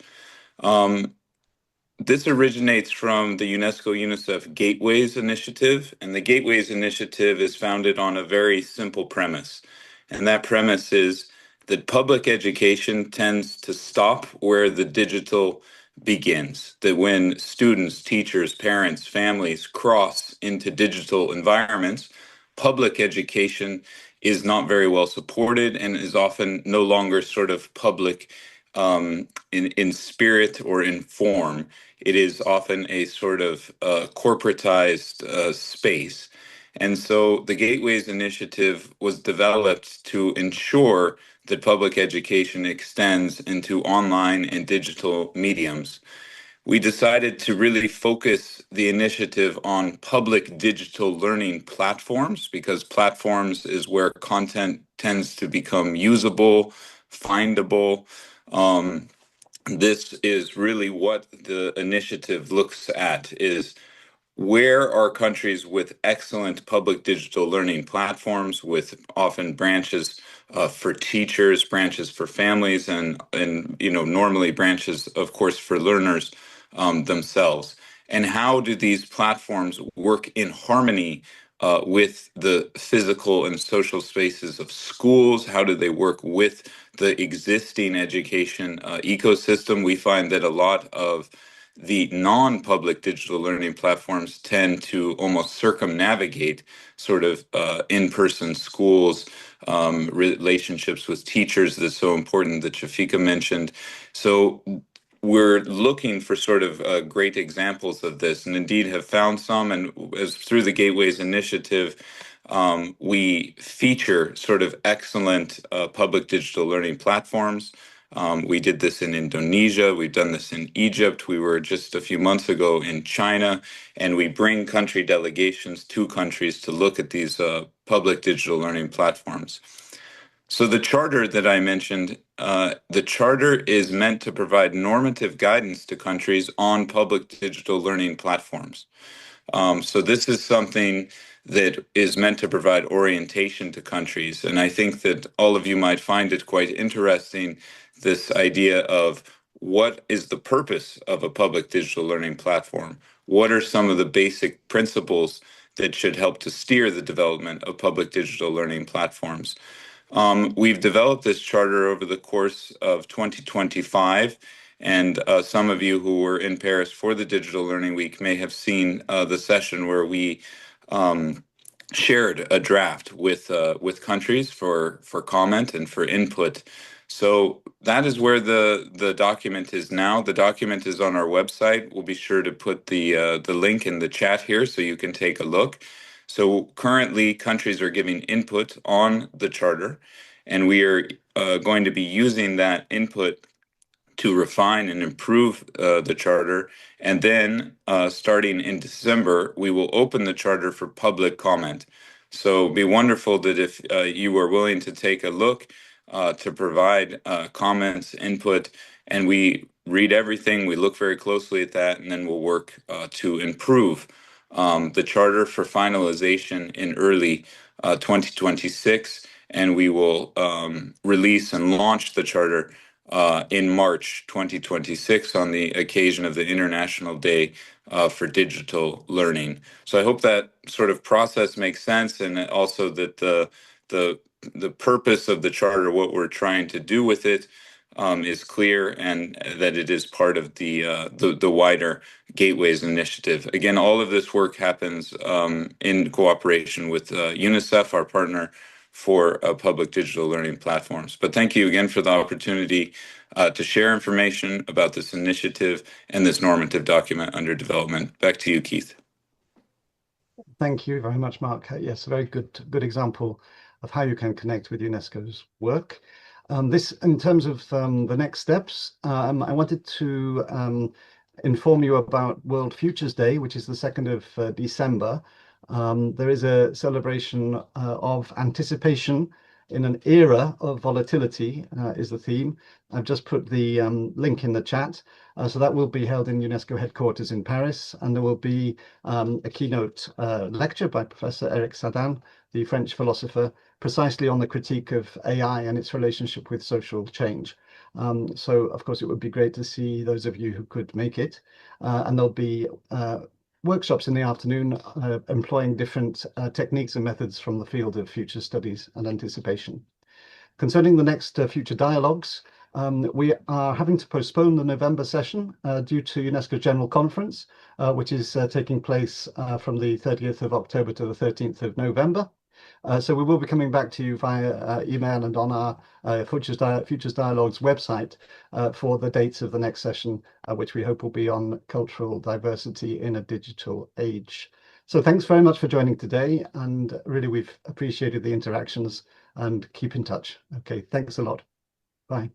This originates from the UNESCO UNICEF Gateways Initiative, and the Gateways Initiative is founded on a very simple premise. And that premise is that public education tends to stop where the digital begins. That when students, teachers, parents, families cross into digital environments, public education is not very well supported and is often no longer sort of public in spirit or in form. It is often a sort of corporatized space. And so the Gateways Initiative was developed to ensure that public education extends into online and digital mediums. We decided to really focus the initiative on public digital learning platforms because platforms is where content tends to become usable, findable. This is really what the initiative looks at, is where are countries with excellent public digital learning platforms with often branches for teachers, branches for families, and you know, normally branches, of course, for learners themselves. And how do these platforms work in harmony with the physical and social spaces of schools? How do they work with the existing education ecosystem? We find that a lot of the non-public digital learning platforms tend to almost circumnavigate sort of in-person schools, relationships with teachers that's so important that Shafika mentioned. So we're looking for sort of great examples of this, and indeed have found some. And as through the Gateways Initiative, we feature sort of excellent public digital learning platforms. We did this in Indonesia. We've done this in Egypt. We were just a few months ago in China, and we bring country delegations to countries to look at these public digital learning platforms. So the charter that I mentioned, the charter is meant to provide normative guidance to countries on public digital learning platforms. So this is something that is meant to provide orientation to countries. And I think that all of you might find it quite interesting, this idea of what is the purpose of a public digital learning platform? What are some of the basic principles that should help to steer the development of public digital learning platforms? We've developed this charter over the course of 2025, And some of you who were in Paris for the Digital Learning Week may have seen the session where we shared a draft with countries for comment and for input. So that is where the document is now. The document is on our website. We'll be sure to put the link in the chat here so you can take a look. So currently, countries are giving input on the charter, and we are going to be using that input to refine and improve the charter. And then starting in December, we will open the charter for public comment. So it'd be wonderful that if you are willing to take a look to provide comments, input, and we read everything, we look very closely at that, and then we'll work to improve the charter for finalization in early 2026. And we will release and launch the charter in March 2026 on the occasion of the International Day for Digital Learning. So I hope that sort of process makes sense, and also that the purpose of the charter, what we're trying to do with it, is clear, and that it is part of the wider Gateways Initiative. Again, all of this work happens in cooperation with UNICEF, our partner for public digital learning platforms. But thank you again for the opportunity to share information about this initiative and this normative document under development. Back to you, Keith. Thank you very much, Mark. Yes, a very good example of how you can connect with UNESCO's work. This, in terms of the next steps, I wanted to inform you about World Futures Day, which is the 2nd of December. There is a celebration of anticipation in an era of volatility is the theme. I've just put the link in the chat. So that will be held in UNESCO headquarters in Paris, and there will be a keynote lecture by Professor Eric Sadin, the French philosopher, precisely on the critique of AI and its relationship with social change. So, of course, it would be great to see those of you who could make it. And there'll be workshops in the afternoon employing different techniques and methods from the field of future studies and anticipation. Concerning the next future dialogues, we are having to postpone the November session due to UNESCO General Conference, which is taking place from the 30th of October to the 13th of November. So we will be coming back to you via email and on our Futures Dialogues website for the dates of the next session, which we hope will be on cultural diversity in a digital age. So thanks very much for joining today, and really we've appreciated the interactions, and keep in touch. Okay, thanks a lot. Bye.